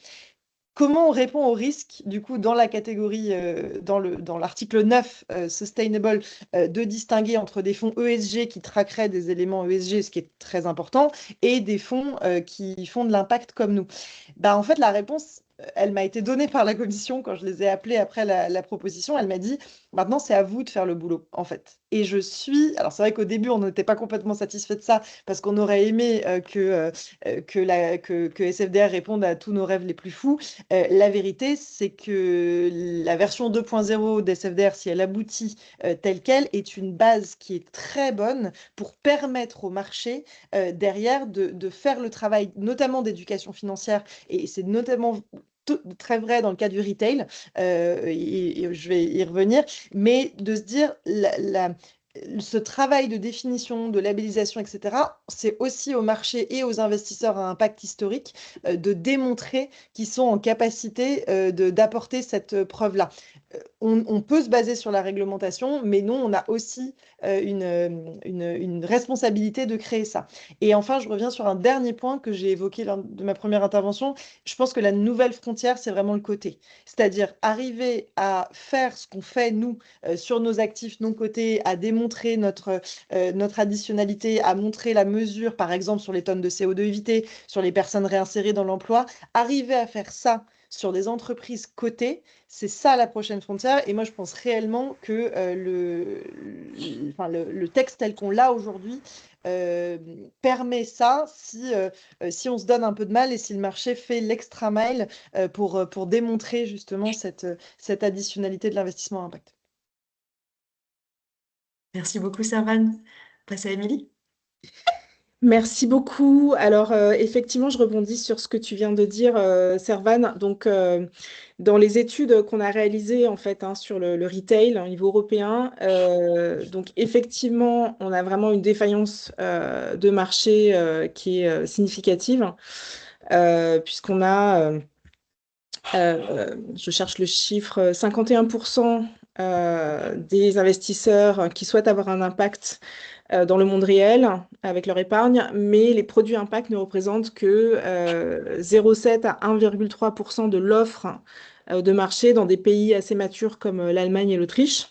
Comment on répond au risque, du coup, dans la catégorie, dans l'article 9, Sustainable, de distinguer entre des fonds ESG qui traqueraient des éléments ESG, ce qui est très important, et des fonds qui font de l'impact comme nous? Bah, en fait, la réponse, elle m'a été donnée par la commission quand je les ai appelés après la proposition. Elle m'a dit, maintenant, c'est à vous de faire le boulot, en fait. Et alors c'est vrai qu'au début, on n'était pas complètement satisfait de ça, parce qu'on aurait aimé que SFDR réponde à tous nos rêves les plus fous. La vérité, c'est que la version 2.0 d'SFDR, si elle aboutit telle qu'elle, est une base qui est très bonne pour permettre au marché derrière de faire le travail, notamment d'éducation financière, et c'est notamment très vrai dans le cas du retail, et je vais y revenir, mais de se dire ce travail de définition, de labellisation, etc., c'est aussi au marché et aux investisseurs à impact historique de démontrer qu'ils sont en capacité d'apporter cette preuve-là. On peut se baser sur la réglementation, mais non, on a aussi une responsabilité de créer ça. Et enfin, je reviens sur un dernier point que j'ai évoqué lors de ma première intervention. Je pense que la nouvelle frontière, c'est vraiment le côté. C'est-à-dire arriver à faire ce qu'on fait, nous, sur nos actifs non cotés, à démontrer notre additionnalité, à montrer la mesure, par exemple, sur les tonnes de CO2 évitées, sur les personnes réinsérées dans l'emploi. Arriver à faire ça sur des entreprises cotées, c'est ça la prochaine frontière. Et moi, je pense réellement que le texte tel qu'on l'a aujourd'hui permet ça si on se donne un peu de mal et si le marché fait l'extra mile pour démontrer justement cette additionnalité de l'investissement à impact. Merci beaucoup, Servan. Passe à Émilie. Merci beaucoup. Alors, effectivement, je rebondis sur ce que tu viens de dire, Servan. Donc, dans les études qu'on a réalisées en fait sur le retail au niveau européen, donc effectivement, on a vraiment une défaillance de marché qui est significative, puisqu'on a, je cherche le chiffre, 51% des investisseurs qui souhaitent avoir un impact dans le monde réel avec leur épargne, mais les produits impact ne représentent que 0,7 à 1,3% de l'offre de marché dans des pays assez matures comme l'Allemagne et l'Autriche.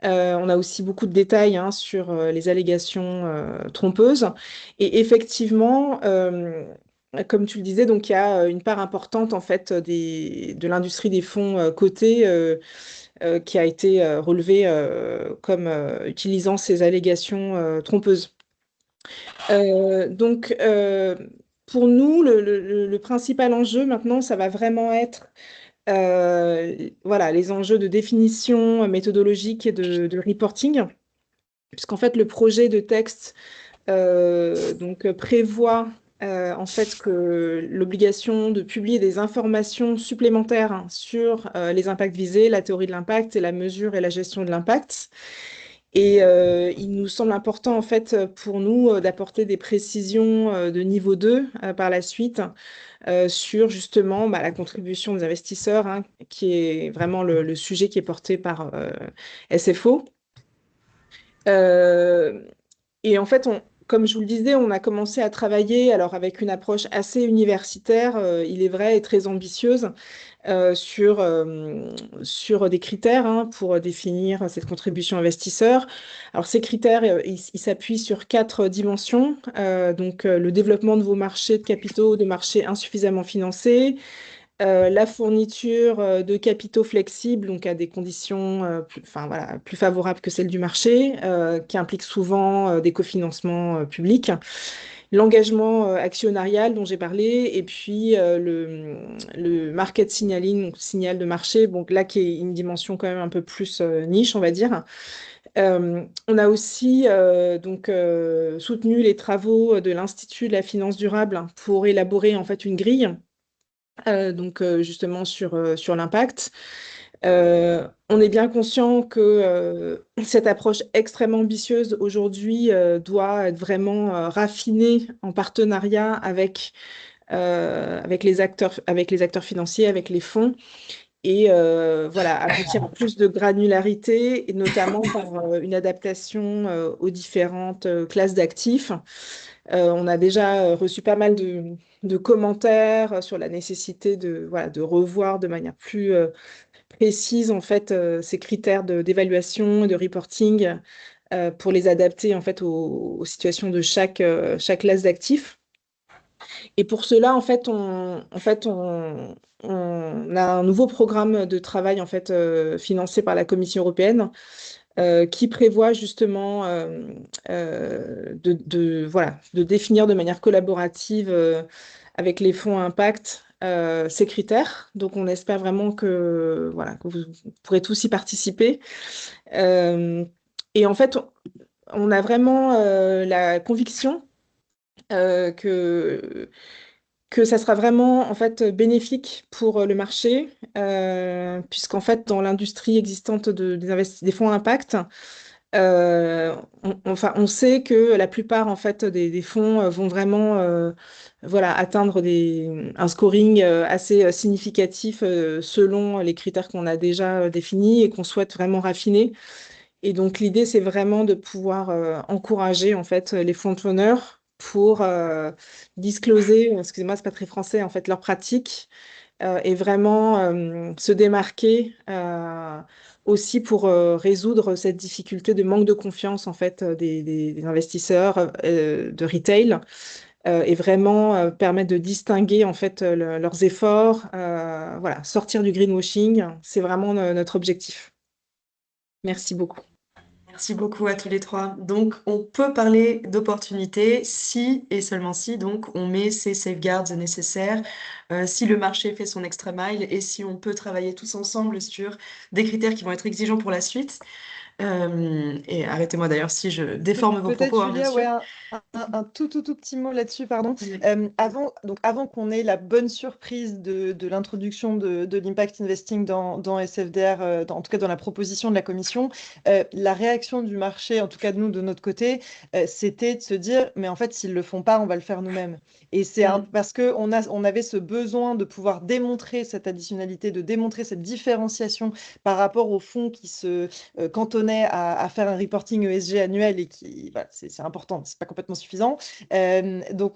On a aussi beaucoup de détails sur les allégations trompeuses. Et effectivement, comme tu le disais, donc il y a une part importante en fait de l'industrie des fonds cotés qui a été relevée comme utilisant ces allégations trompeuses. Donc, pour nous, le principal enjeu maintenant, ça va vraiment être voilà, les enjeux de définition méthodologique et de reporting, puisqu'en fait, le projet de texte donc, prévoit en fait que l'obligation de publier des informations supplémentaires sur les impacts visés, la théorie de l'impact et la mesure et la gestion de l'impact. Et il nous semble important, en fait, pour nous, d'apporter des précisions de niveau 2 par la suite sur justement la contribution des investisseurs, qui est vraiment le sujet qui est porté par SFO. Euh, et en fait, comme je vous le disais, on a commencé à travailler alors avec une approche assez universitaire, il est vrai, et très ambitieuse, sur des critères pour définir cette contribution investisseur. Alors ces critères, ils s'appuient sur 4 dimensions. Donc le développement de vos marchés de capitaux, de marchés insuffisamment financés, la fourniture de capitaux flexibles, donc à des conditions voilà, plus favorables que celles du marché, qui impliquent souvent des cofinancements publics, l'engagement actionnarial dont j'ai parlé, et puis le market signaling, donc signal de marché, donc là qui est une dimension quand même un peu plus niche, on va dire. On a aussi donc soutenu les travaux de l'Institut de la finance durable pour élaborer en fait une grille donc justement sur l'impact. On est bien conscient que cette approche extrêmement ambitieuse aujourd'hui doit être vraiment raffinée en partenariat avec les acteurs financiers, avec les fonds, et voilà, aboutir à plus de granularité, et notamment par une adaptation aux différentes classes d'actifs. On a déjà reçu pas mal de commentaires sur la nécessité voilà, de revoir de manière plus précise en fait ces critères d'évaluation et de reporting pour les adapter en fait aux situations de chaque classe d'actifs. Et pour cela, on a un nouveau programme de travail en fait financé par la Commission européenne qui prévoit justement voilà, de définir de manière collaborative avec les fonds à impact ces critères. Donc, on espère vraiment voilà, que vous pourrez tous y participer. Euh, et en fait, on a vraiment la conviction que ça sera vraiment en fait bénéfique pour le marché, puisqu'en fait, dans l'industrie existante des fonds à impact, enfin, on sait que la plupart en fait des fonds vont vraiment voilà, atteindre un scoring assez significatif selon les critères qu'on a déjà définis et qu'on souhaite vraiment raffiner. Et donc l'idée, c'est vraiment de pouvoir encourager en fait les frontrunners pour discloser, excusez-moi, c'est pas très français, en fait, leurs pratiques et vraiment se démarquer aussi pour résoudre cette difficulté de manque de confiance en fait des investisseurs de retail et vraiment permettre de distinguer en fait leurs efforts, voilà, sortir du greenwashing, c'est vraiment notre objectif. Merci beaucoup. Merci beaucoup à tous les trois. Donc, on peut parler d'opportunités si et seulement si donc on met ces safeguards nécessaires, si le marché fait son extra mile et si on peut travailler tous ensemble sur des critères qui vont être exigeants pour la suite. Et arrêtez-moi d'ailleurs si je déforme vos Peut-être, propos, hein, bien Julia, ouais, sûr. un tout petit mot là-dessus, pardon. Oui. Avant qu'on ait la bonne surprise de l'introduction de l'impact investing dans SFDR, en tout cas dans la proposition de la Commission, la réaction du marché, en tout cas de nous, de notre côté, c'était de se dire, mais en fait, s'ils le font pas, on va le faire nous-mêmes. Et c'est parce qu'on on avait ce besoin de pouvoir démontrer cette additionnalité, de démontrer cette différenciation par rapport aux fonds qui se cantonnaient à faire un reporting ESG annuel et qui, voilà, c'est important, c'est pas complètement suffisant. Donc,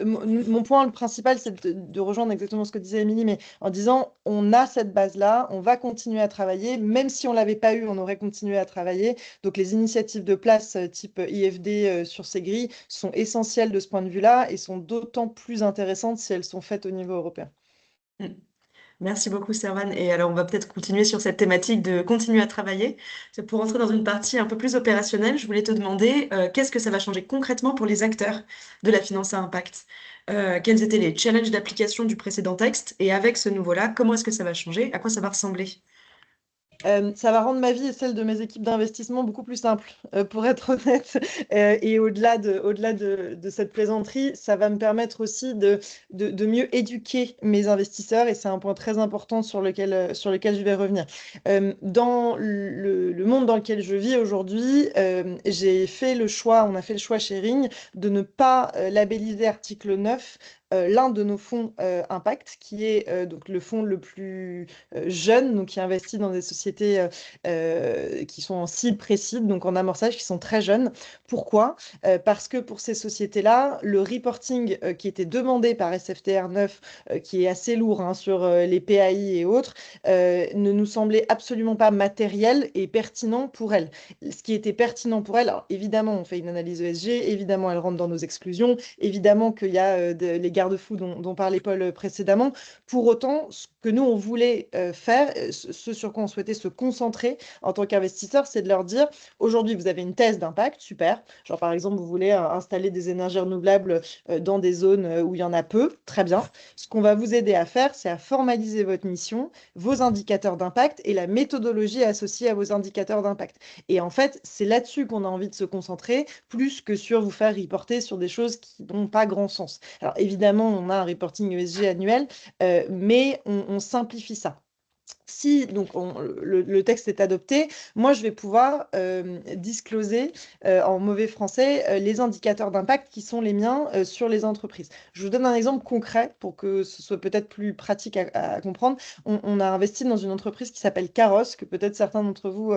mon point le principal, c'est de rejoindre exactement ce que disait Émilie, mais en disant, on a cette base-là, on va continuer à travailler, même si on l'avait pas eu, on aurait continué à travailler. Donc, les initiatives de place type IFD sur ces grilles sont essentielles de ce point de vue-là et sont d'autant plus intéressantes si elles sont faites au niveau européen. Mm. Merci beaucoup, Servan. Et alors, on va peut-être continuer sur cette thématique de continuer à travailler. C'est pour entrer dans une partie un peu plus opérationnelle, je voulais te demander qu'est-ce que ça va changer concrètement pour les acteurs de la finance à impact? Quels étaient les challenges d'application du précédent texte? Et avec ce nouveau-là, comment est-ce que ça va changer? À quoi ça va ressembler? Ça va rendre ma vie et celle de mes équipes d'investissement beaucoup plus simple, pour être honnête. Et au-delà de cette plaisanterie, ça va me permettre aussi de mieux éduquer mes investisseurs et c'est un point très important sur lequel je vais revenir. Dans le monde dans lequel je vis aujourd'hui, on a fait le choix chez Ring de ne pas labelliser article 9 l'un de nos fonds impact, qui est donc le fonds le plus jeune, donc qui investit dans des sociétés qui sont en seed, pré-seed, donc en amorçage, qui sont très jeunes. Pourquoi? Parce que pour ces sociétés-là, le reporting qui était demandé par SFTR 9, qui est assez lourd hein, sur les PAI et autres, ne nous semblait absolument pas matériel et pertinent pour elles. Ce qui était pertinent pour elles, alors évidemment, on fait une analyse ESG, évidemment, elle rentre dans nos exclusions, évidemment qu'il y a les garde-fous dont parlait Paul précédemment. Pour autant, ce que nous, on voulait faire, ce sur quoi on souhaitait se concentrer en tant qu'investisseur, c'est de leur dire, aujourd'hui, vous avez une thèse d'impact, super. Genre, par exemple, vous voulez installer des énergies renouvelables dans des zones où il y en a peu, très bien. Ce qu'on va vous aider à faire, c'est à formaliser votre mission, vos indicateurs d'impact et la méthodologie associée à vos indicateurs d'impact. Et en fait, c'est là-dessus qu'on a envie de se concentrer, plus que sur vous faire reporter sur des choses qui n'ont pas grand sens. Alors évidemment, on a un reporting ESG annuel, mais on simplifie ça. Si donc le texte est adopté, moi je vais pouvoir discloser en mauvais français les indicateurs d'impact qui sont les miens sur les entreprises. Je vous donne un exemple concret pour que ce soit peut-être plus pratique à comprendre. On a investi dans une entreprise qui s'appelle Caros, que peut-être certains d'entre vous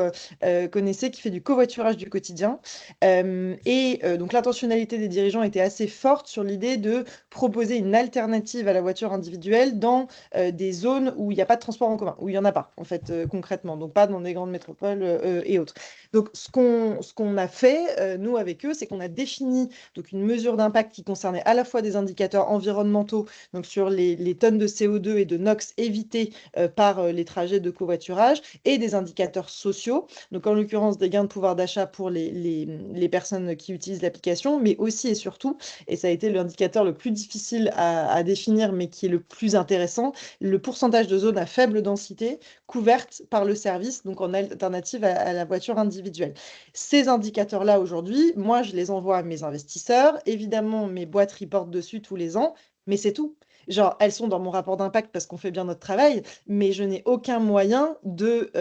connaissez, qui fait du covoiturage du quotidien. Donc l'intentionnalité des dirigeants était assez forte sur l'idée de proposer une alternative à la voiture individuelle dans des zones où il n'y a pas de transport en commun, où il n'y en a pas, en fait, concrètement, donc pas dans des grandes métropoles et autres. Donc, ce qu'on a fait, nous, avec eux, c'est qu'on a défini donc, une mesure d'impact qui concernait à la fois des indicateurs environnementaux, donc sur les tonnes de CO2 et de NOx évitées par les trajets de covoiturage, et des indicateurs sociaux, donc en l'occurrence des gains de pouvoir d'achat pour les personnes qui utilisent l'application, mais aussi et surtout, et ça a été l'indicateur le plus difficile à définir, mais qui est le plus intéressant, le pourcentage de zones à faible densité couvertes par le service, donc en alternative à la voiture individuelle. Ces indicateurs-là, aujourd'hui, moi, je les envoie à mes investisseurs. Évidemment, mes boîtes reportent dessus tous les ans, mais c'est tout. Genre, elles sont dans mon rapport d'impact parce qu'on fait bien notre travail, mais je n'ai aucun moyen de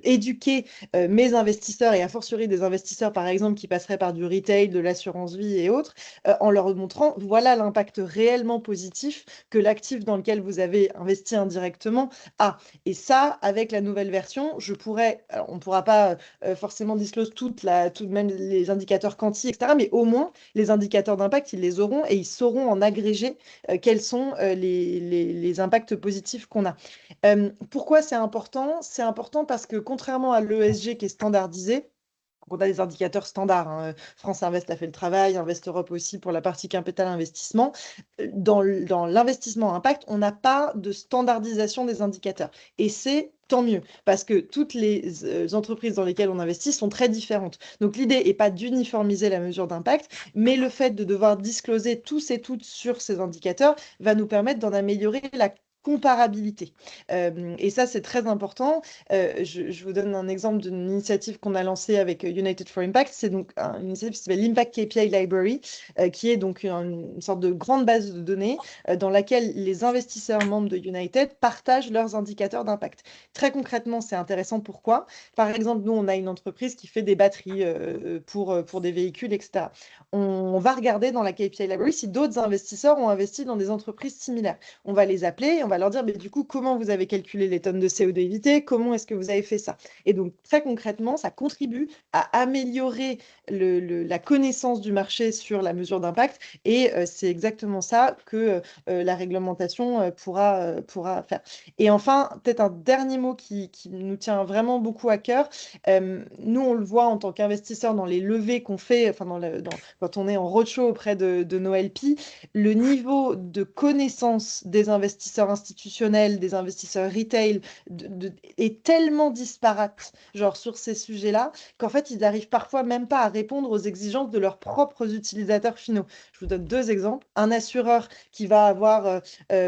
éduquer mes investisseurs et a fortiori des investisseurs, par exemple, qui passeraient par du retail, de l'assurance vie et autres, en leur montrant, voilà l'impact réellement positif que l'actif dans lequel vous avez investi indirectement a. Et ça, avec la nouvelle version, je pourrais, alors on ne pourra pas forcément disclose tout de même les indicateurs quanti, etc., mais au moins, les indicateurs d'impact, ils les auront et ils sauront en agrégé quels sont les impacts positifs qu'on a. Pourquoi c'est important? C'est important parce que contrairement à l'ESG qui est standardisé, on a des indicateurs standards, hein. France Invest a fait le travail, Invest Europe aussi pour la partie capital investissement. Dans l'investissement impact, on n'a pas de standardisation des indicateurs. Et c'est tant mieux, parce que toutes les entreprises dans lesquelles on investit sont très différentes. Donc l'idée n'est pas d'uniformiser la mesure d'impact, mais le fait de devoir discloser tous et toutes sur ces indicateurs va nous permettre d'en améliorer la comparabilité. Et ça, c'est très important. Je vous donne un exemple d'une initiative qu'on a lancée avec United for Impact. C'est donc une initiative qui s'appelle l'Impact KPI Library, qui est donc une sorte de grande base de données dans laquelle les investisseurs membres de United partagent leurs indicateurs d'impact. Très concrètement, c'est intéressant. Pourquoi? Par exemple, nous, on a une entreprise qui fait des batteries pour des véhicules, etc. On va regarder dans la KPI Library si d'autres investisseurs ont investi dans des entreprises similaires. On va les appeler, on va leur dire, mais du coup, comment vous avez calculé les tonnes de CO2 évitées? Comment est-ce que vous avez fait ça? Et donc, très concrètement, ça contribue à améliorer la connaissance du marché sur la mesure d'impact. Et c'est exactement ça que la réglementation pourra faire. Et enfin, peut-être un dernier mot qui nous tient vraiment beaucoup à cœur. Nous, on le voit en tant qu'investisseurs dans les levées qu'on fait, enfin, quand on est en roadshow auprès de nos LP, le niveau de connaissance des investisseurs institutionnels, des investisseurs retail est tellement disparate, genre sur ces sujets-là, qu'en fait, ils n'arrivent parfois même pas à répondre aux exigences de leurs propres utilisateurs finaux. Je vous donne deux exemples. Un assureur qui va avoir,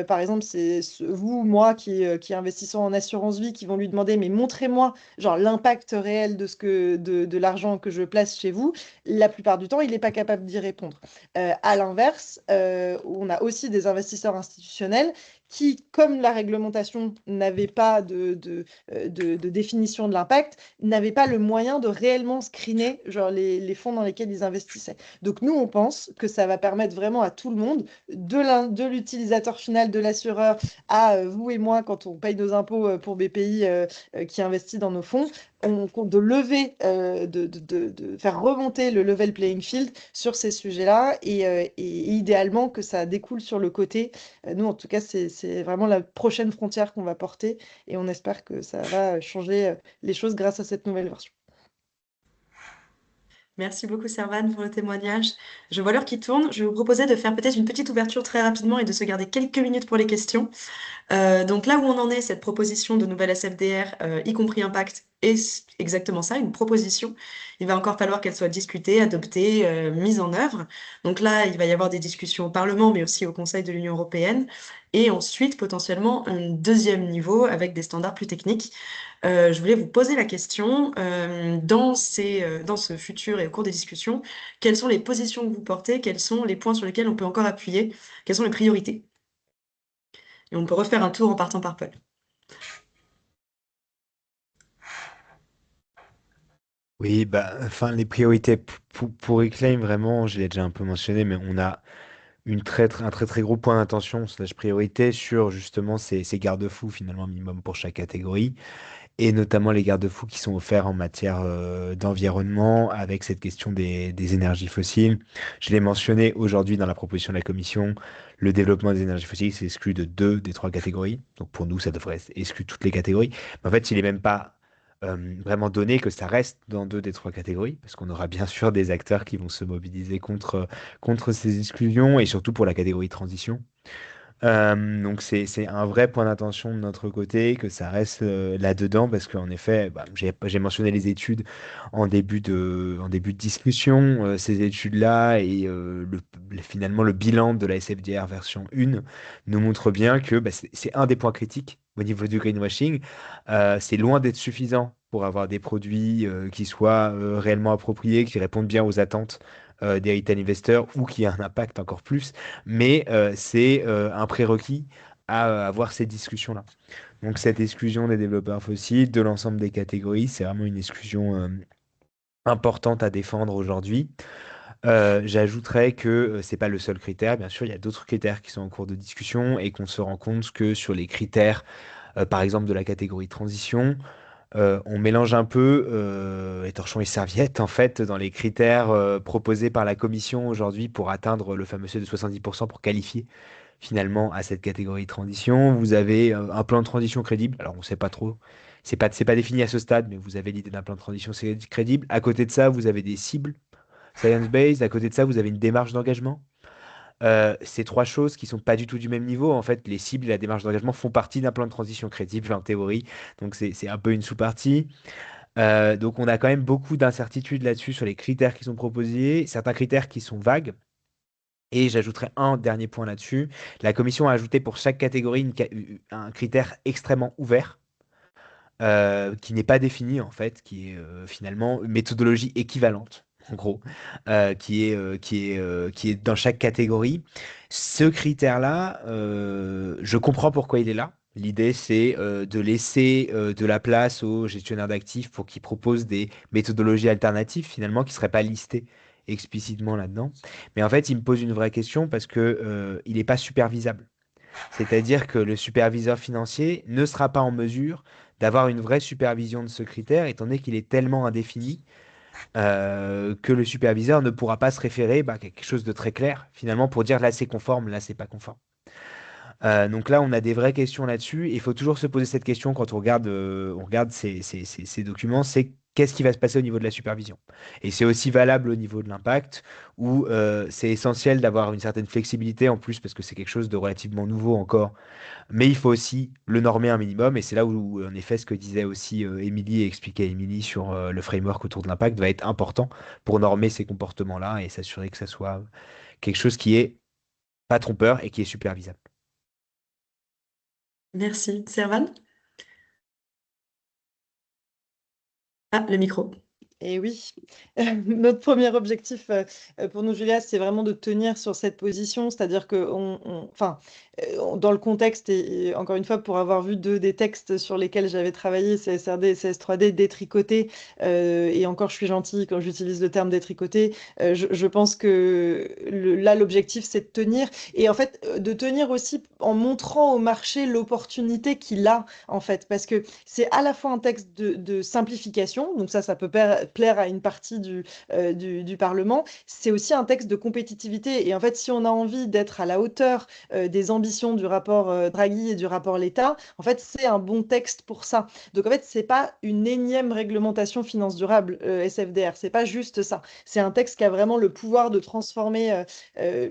par exemple, c'est vous, moi, qui investissons en assurance vie, qui vont lui demander, mais montrez-moi, genre, l'impact réel de l'argent que je place chez vous. La plupart du temps, il n'est pas capable d'y répondre. À l'inverse, on a aussi des investisseurs institutionnels qui, comme la réglementation n'avait pas de définition de l'impact, n'avaient pas le moyen de réellement screener genre, les fonds dans lesquels ils investissaient. Donc nous, on pense que ça va permettre vraiment à tout le monde, de l'utilisateur final, de l'assureur, à vous et moi, quand on paye nos impôts pour BPI qui investit dans nos fonds, de lever, de faire remonter le level playing field sur ces sujets-là et idéalement que ça découle sur le côté. Nous, en tout cas, c'est vraiment la prochaine frontière qu'on va porter et on espère que ça va changer les choses grâce à cette nouvelle version. Merci beaucoup, Servan, pour le témoignage. Je vois l'heure qui tourne. Je vais vous proposer de faire peut-être une petite ouverture très rapidement et de se garder quelques minutes pour les questions. Donc là où on en est, cette proposition de nouvelle SFDR, y compris impact, est exactement ça, une proposition. Il va encore falloir qu'elle soit discutée, adoptée, mise en œuvre. Donc là, il va y avoir des discussions au Parlement, mais aussi au Conseil de l'Union européenne. Et ensuite, potentiellement, un deuxième niveau avec des standards plus techniques. Je voulais vous poser la question, dans ce futur et au cours des discussions, quelles sont les positions que vous portez, quels sont les points sur lesquels on peut encore appuyer, quelles sont les priorités? Et on peut refaire un tour en partant par Paul. Oui, bah, enfin, les priorités pour Reclaim, vraiment, je l'ai déjà un peu mentionné, mais on a un très très gros point d'attention, slash priorité sur justement ces garde-fous finalement minimum pour chaque catégorie, et notamment les garde-fous qui sont offerts en matière d'environnement avec cette question des énergies fossiles. Je l'ai mentionné aujourd'hui dans la proposition de la Commission, le développement des énergies fossiles, c'est exclu de deux des trois catégories. Donc pour nous, ça devrait exclure toutes les catégories. Mais en fait, il n'est même pas vraiment donné que ça reste dans deux des trois catégories, parce qu'on aura bien sûr des acteurs qui vont se mobiliser contre ces exclusions, et surtout pour la catégorie transition. Donc c'est un vrai point d'attention de notre côté que ça reste là-dedans parce qu'en effet, bah, j'ai mentionné les études en début de discussion. Ces études-là et finalement le bilan de la SFDR version 1 nous montre bien que bah, c'est un des points critiques au niveau du greenwashing. C'est loin d'être suffisant pour avoir des produits qui soient réellement appropriés, qui répondent bien aux attentes des retail investors ou qui a un impact encore plus, mais c'est un prérequis à avoir ces discussions-là. Donc cette exclusion des développeurs fossiles, de l'ensemble des catégories, c'est vraiment une exclusion importante à défendre aujourd'hui. J'ajouterais que c'est pas le seul critère. Bien sûr, il y a d'autres critères qui sont en cours de discussion et qu'on se rend compte que sur les critères, par exemple de la catégorie transition, on mélange un peu les torchons et serviettes en fait dans les critères proposés par la Commission aujourd'hui pour atteindre le fameux seuil de 70% pour qualifier finalement à cette catégorie de transition. Vous avez un plan de transition crédible. Alors on ne sait pas trop. C'est pas défini à ce stade, mais vous avez l'idée d'un plan de transition crédible. À côté de ça, vous avez des cibles science-based. À côté de ça, vous avez une démarche d'engagement. C'est trois choses qui sont pas du tout du même niveau. En fait, les cibles et la démarche d'engagement font partie d'un plan de transition crédible en théorie. Donc c'est un peu une sous-partie. Donc on a quand même beaucoup d'incertitudes là-dessus sur les critères qui sont proposés, certains critères qui sont vagues. Et j'ajouterai un dernier point là-dessus. La commission a ajouté pour chaque catégorie un critère extrêmement ouvert, qui n'est pas défini en fait, qui est finalement une méthodologie équivalente, en gros, qui est dans chaque catégorie. Ce critère-là, je comprends pourquoi il est là. L'idée, c'est de laisser de la place aux gestionnaires d'actifs pour qu'ils proposent des méthodologies alternatives, finalement, qui ne seraient pas listées explicitement là-dedans. Mais en fait, il me pose une vraie question parce que il n'est pas supervisable. C'est-à-dire que le superviseur financier ne sera pas en mesure d'avoir une vraie supervision de ce critère, étant donné qu'il est tellement indéfini que le superviseur ne pourra pas se référer à quelque chose de très clair, finalement, pour dire là c'est conforme, là c'est pas conforme. Donc là, on a des vraies questions là-dessus. Et il faut toujours se poser cette question quand on regarde ces documents, c'est qu'est-ce qui va se passer au niveau de la supervision? Et c'est aussi valable au niveau de l'impact, où c'est essentiel d'avoir une certaine flexibilité en plus, parce que c'est quelque chose de relativement nouveau encore. Mais il faut aussi le normer un minimum. Et c'est là où, en effet, ce que disait aussi Émilie et expliquait Émilie sur le framework autour de l'impact va être important pour normer ces comportements-là et s'assurer que ça soit quelque chose qui est pas trompeur et qui est supervisable. Merci. Servan? Ah, le micro. Et oui, notre premier objectif pour nous, Julia, c'est vraiment de tenir sur cette position, c'est-à-dire que, enfin, dans le contexte, et encore une fois, pour avoir vu deux des textes sur lesquels j'avais travaillé, CSRD et CS3D, détricotés, et encore je suis gentille quand j'utilise le terme détricoté, je pense que là, l'objectif, c'est de tenir, et en fait, de tenir aussi en montrant au marché l'opportunité qu'il a, en fait, parce que c'est à la fois un texte de simplification, donc ça peut plaire à une partie du Parlement. C'est aussi un texte de compétitivité. Et en fait, si on a envie d'être à la hauteur des ambitions du rapport Draghi et du rapport L'État, en fait, c'est un bon texte pour ça. Donc, en fait, c'est pas une énième réglementation finance durable SFDR. C'est pas juste ça. C'est un texte qui a vraiment le pouvoir de transformer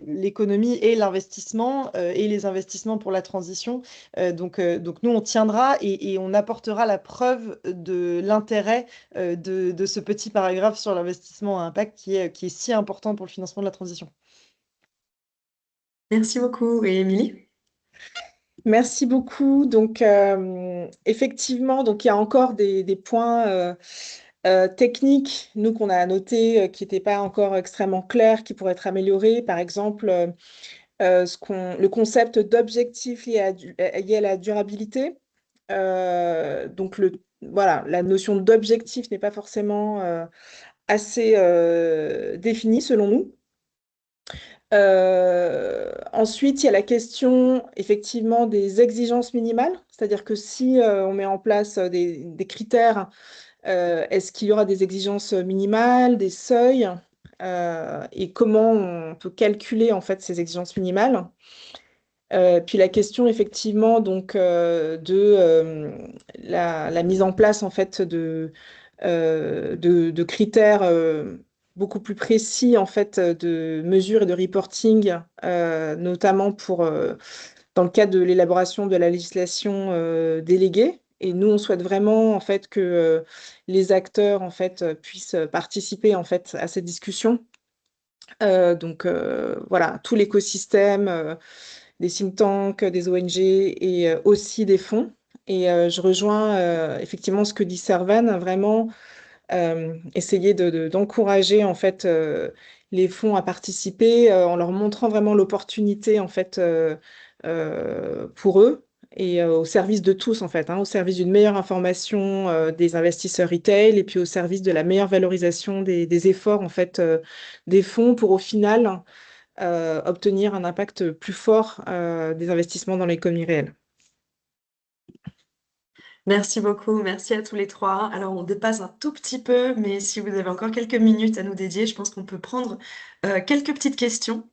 l'économie et l'investissement et les investissements pour la transition. Donc nous, on tiendra et on apportera la preuve de l'intérêt de ce petit paragraphe sur l'investissement à impact qui est si important pour le financement de la transition. Merci beaucoup. Et Émilie? Merci beaucoup. Donc, effectivement, donc il y a encore des points techniques, nous, qu'on a notés, qui n'étaient pas encore extrêmement clairs, qui pourraient être améliorés. Par exemple, le concept d'objectif lié à la durabilité. Donc, voilà, la notion d'objectif n'est pas forcément assez définie selon nous. Ensuite, il y a la question effectivement des exigences minimales, c'est-à-dire que si on met en place des critères, est-ce qu'il y aura des exigences minimales, des seuils, et comment on peut calculer en fait ces exigences minimales? Puis la question effectivement donc la mise en place en fait de critères beaucoup plus précis en fait de mesures et de reporting, notamment dans le cadre de l'élaboration de la législation déléguée. Et nous, on souhaite vraiment en fait que les acteurs en fait puissent participer en fait à cette discussion. Donc voilà, tout l'écosystème, des think tanks, des ONG et aussi des fonds. Et je rejoins effectivement ce que dit Servan, vraiment essayer d'encourager en fait les fonds à participer en leur montrant vraiment l'opportunité en fait pour eux et au service de tous en fait, hein, au service d'une meilleure information des investisseurs retail et puis au service de la meilleure valorisation des efforts en fait des fonds pour au final obtenir un impact plus fort des investissements dans l'économie réelle. Merci beaucoup, merci à tous les trois. Alors, on dépasse un tout petit peu, mais si vous avez encore quelques minutes à nous dédier, je pense qu'on peut prendre quelques petites questions.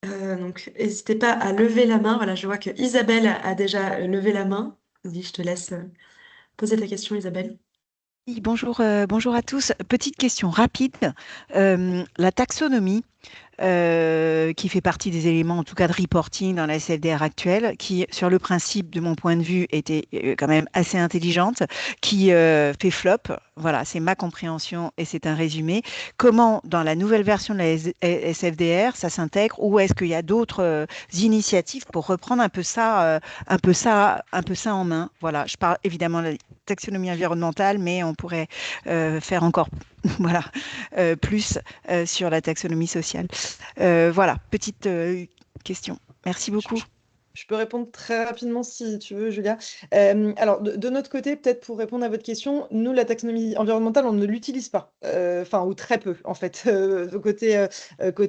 Donc, n'hésitez pas à lever la main. Voilà, je vois que Isabelle a déjà levé la main. Vas-y, je te laisse poser ta question, Isabelle. Oui, bonjour, bonjour à tous. Petite question rapide. La taxonomie, qui fait partie des éléments, en tout cas de reporting dans la SFDR actuelle, qui, sur le principe, de mon point de vue, était quand même assez intelligente, qui fait flop. Voilà, c'est ma compréhension et c'est un résumé. Comment, dans la nouvelle version de la SFDR, ça s'intègre ou est-ce qu'il y a d'autres initiatives pour reprendre un peu ça, en main? Voilà, je parle évidemment de la taxonomie environnementale, mais on pourrait faire encore voilà, plus sur la taxonomie sociale. Voilà, petite question. Merci beaucoup. Je peux répondre très rapidement si tu veux, Julia. Alors, de notre côté, peut-être pour répondre à votre question, nous, la taxonomie environnementale, on ne l'utilise pas, enfin, ou très peu, en fait, côté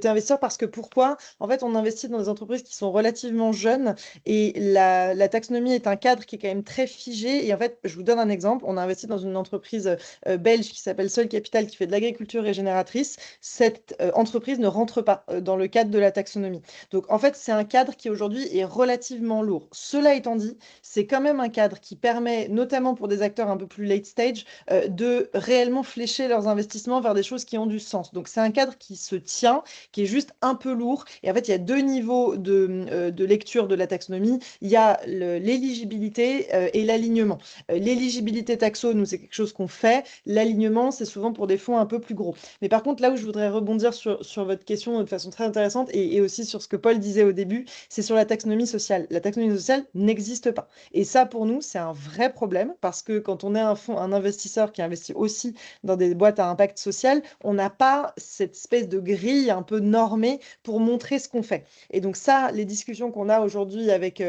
investisseur, parce que pourquoi? En fait, on investit dans des entreprises qui sont relativement jeunes et la taxonomie est un cadre qui est quand même très figé. Et en fait, je vous donne un exemple. On a investi dans une entreprise belge qui s'appelle Sol Capital, qui fait de l'agriculture régénératrice. Cette entreprise ne rentre pas dans le cadre de la taxonomie. Donc, en fait, c'est un cadre qui aujourd'hui est relativement lourd. Cela étant dit, c'est quand même un cadre qui permet, notamment pour des acteurs un peu plus late stage, de réellement flécher leurs investissements vers des choses qui ont du sens. Donc, c'est un cadre qui se tient, qui est juste un peu lourd. Et en fait, il y a deux niveaux de lecture de la taxonomie. Il y a l'éligibilité et l'alignement. L'éligibilité taxo, nous, c'est quelque chose qu'on fait. L'alignement, c'est souvent pour des fonds un peu plus gros. Mais par contre, là où je voudrais rebondir sur votre question de façon très intéressante et aussi sur ce que Paul disait au début, c'est sur la taxonomie sociale. La taxonomie sociale n'existe pas. Et ça, pour nous, c'est un vrai problème parce que quand on est un investisseur qui investit aussi dans des boîtes à impact social, on n'a pas cette espèce de grille un peu normée pour montrer ce qu'on fait. Et donc ça, les discussions qu'on a aujourd'hui avec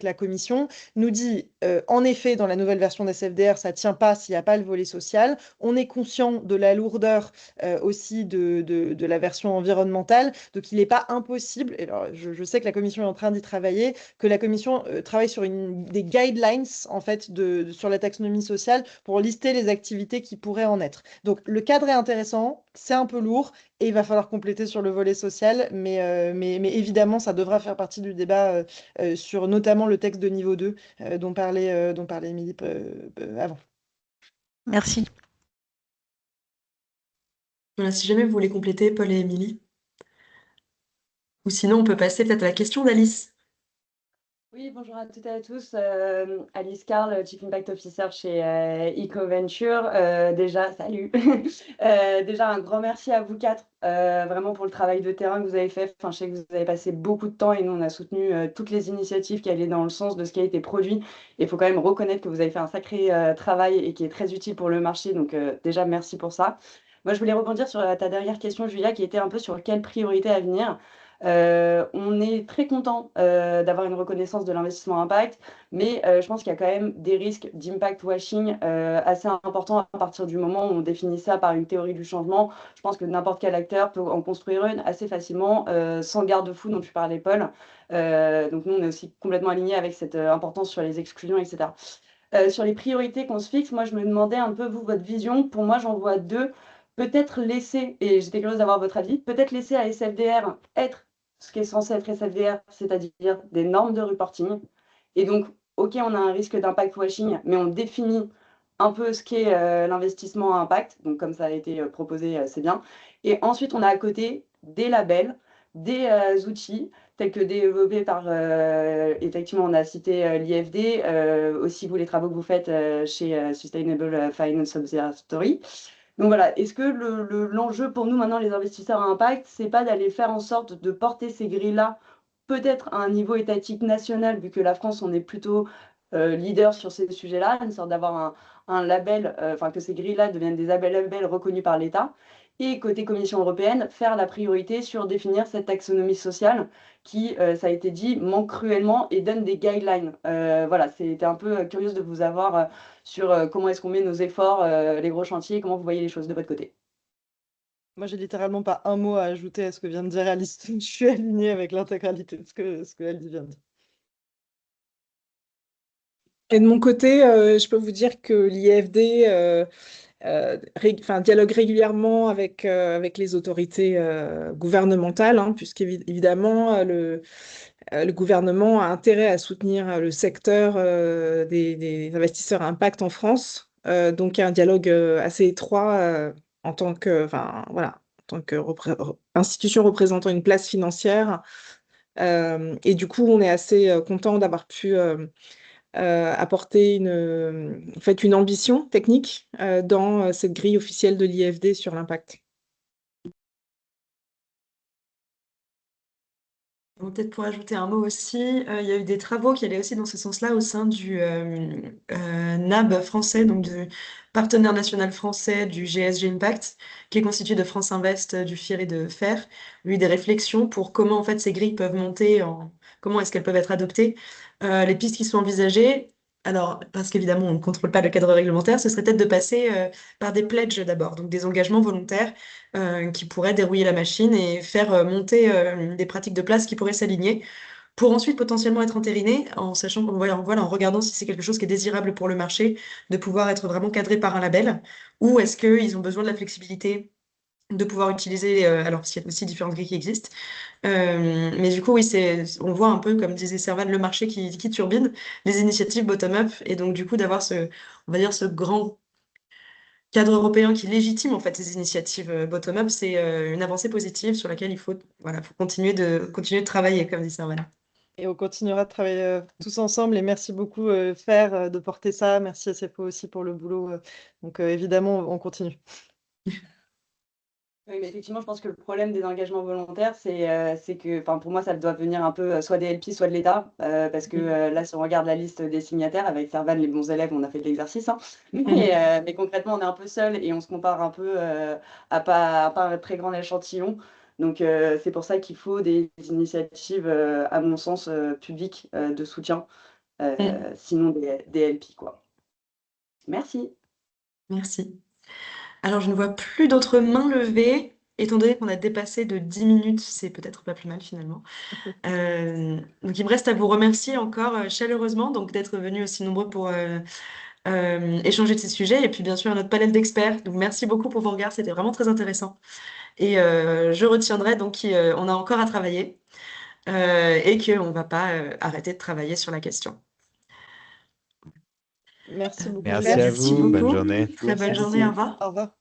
la Commission nous dit, en effet, dans la nouvelle version des SFDR, ça ne tient pas s'il n'y a pas le volet social. On est conscient de la lourdeur aussi de la version environnementale. Donc, il n'est pas impossible, et alors, je sais que la Commission est en train d'y travailler, que la Commission travaille sur des guidelines, en fait, sur la taxonomie sociale pour lister les activités qui pourraient en être. Donc, le cadre est intéressant, c'est un peu lourd et il va falloir compléter sur le volet social, mais évidemment, ça devra faire partie du débat sur notamment le texte de niveau 2 dont parlait Émilie avant. Merci. Voilà, si jamais vous voulez compléter, Paul et Émilie. Ou sinon, on peut passer peut-être à la question d'Alice. Oui, bonjour à toutes et à tous. Alice Carl, Chief Impact Officer chez EcoVenture. Déjà, salut. Déjà, un grand merci à vous quatre, vraiment pour le travail de terrain que vous avez fait. Enfin, je sais que vous avez passé beaucoup de temps et nous, on a soutenu toutes les initiatives qui allaient dans le sens de ce qui a été produit. Et il faut quand même reconnaître que vous avez fait un sacré travail et qui est très utile pour le marché. Donc, déjà, merci pour ça. Moi, je voulais rebondir sur ta dernière question, Julia, qui était un peu sur quelles priorités à venir. On est très content d'avoir une reconnaissance de l'investissement impact, mais je pense qu'il y a quand même des risques d'impact washing assez importants à partir du moment où on définit ça par une théorie du changement. Je pense que n'importe quel acteur peut en construire une assez facilement, sans garde-fou dont tu parlais, Paul. Donc nous, on est aussi complètement alignés avec cette importance sur les exclusions, etc. Sur les priorités qu'on se fixe, moi, je me demandais un peu, vous, votre vision. Pour moi, j'en vois deux. Peut-être laisser, et j'étais curieuse d'avoir votre avis, peut-être laisser à SFDR être ce qui est censé être SFDR, c'est-à-dire des normes de reporting. Et donc, OK, on a un risque d'impact washing, mais on définit un peu ce qu'est l'investissement à impact. Donc, comme ça a été proposé, c'est bien. Et ensuite, on a à côté des labels, des outils tels que développés par, effectivement, on a cité l'IFD, aussi vous, les travaux que vous faites chez Sustainable Finance Observatory. Donc voilà, est-ce que l'enjeu pour nous maintenant, les investisseurs à impact, c'est pas d'aller faire en sorte de porter ces grilles-là peut-être à un niveau étatique national, vu que la France, on est plutôt leader sur ces sujets-là, une sorte d'avoir un label, enfin que ces grilles-là deviennent des labels reconnus par l'État, et côté Commission européenne, faire la priorité sur définir cette taxonomie sociale qui, ça a été dit, manque cruellement et donne des guidelines. Voilà, c'était un peu curieuse de vous avoir sur comment est-ce qu'on met nos efforts, les gros chantiers, comment vous voyez les choses de votre côté. Moi, j'ai littéralement pas un mot à ajouter à ce que vient de dire Alice. Je suis alignée avec l'intégralité de ce que elle vient de dire. Et de mon côté, je peux vous dire que l'IFD dialogue régulièrement avec les autorités gouvernementales, hein, puisqu'évidemment, le gouvernement a intérêt à soutenir le secteur des investisseurs à impact en France. Donc, il y a un dialogue assez étroit en tant que, voilà, en tant que institution représentant une place financière. Et du coup, on est assez content d'avoir pu apporter une ambition technique dans cette grille officielle de l'IFD sur l'impact. Bon, peut-être pour ajouter un mot aussi, il y a eu des travaux qui allaient aussi dans ce sens-là au sein du NAB français, donc du partenaire national français du GSG Impact, qui est constitué de France Invest, du FIR et de FAIR. Il y a eu des réflexions pour comment en fait ces grilles peuvent monter, comment est-ce qu'elles peuvent être adoptées. Les pistes qui sont envisagées, alors parce qu'évidemment on ne contrôle pas le cadre réglementaire, ce serait peut-être de passer par des pledges d'abord, donc des engagements volontaires qui pourraient dérouiller la machine et faire monter des pratiques de place qui pourraient s'aligner pour ensuite potentiellement être entérinées en sachant voilà, en regardant si c'est quelque chose qui est désirable pour le marché, de pouvoir être vraiment cadré par un label, ou est-ce qu'ils ont besoin de la flexibilité de pouvoir utiliser, alors s'il y a aussi différentes grilles qui existent. Mais du coup, oui, on voit un peu, comme disait Servan, le marché qui turbine, les initiatives bottom-up, et donc du coup d'avoir on va dire, ce grand cadre européen qui légitime en fait ces initiatives bottom-up, c'est une avancée positive sur laquelle voilà, faut continuer de travailler, comme dit Servan. Et on continuera de travailler tous ensemble. Et merci beaucoup, Fer, de porter ça. Merci SFO aussi pour le boulot. Donc, évidemment, on continue. Oui, mais effectivement, je pense que le problème des engagements volontaires, c'est que, enfin, pour moi, ça doit venir un peu soit des LP, soit de l'État, parce que là, si on regarde la liste des signataires, avec Servan, les bons élèves, on a fait de l'exercice, hein. Mais concrètement, on est un peu seul et on se compare un peu à pas un très grand échantillon. Donc, c'est pour ça qu'il faut des initiatives, à mon sens, publiques de soutien, sinon des LP, quoi. Merci. Merci. Alors, je ne vois plus d'autres mains levées. étant donné qu'on a dépassé de 10 minutes, c'est peut-être pas plus mal finalement. Donc il me reste à vous remercier encore chaleureusement donc d'être venus aussi nombreux pour échanger de ces sujets et puis bien sûr à notre panel d'experts. Donc merci beaucoup pour vos regards, c'était vraiment très intéressant. Et je retiendrai donc qu'on a encore à travailler et qu'on ne va pas arrêter de travailler sur la question. Merci beaucoup. Merci à Merci vous. Bonne beaucoup. journée. Très bonne Merci. journée, au revoir. Au revoir.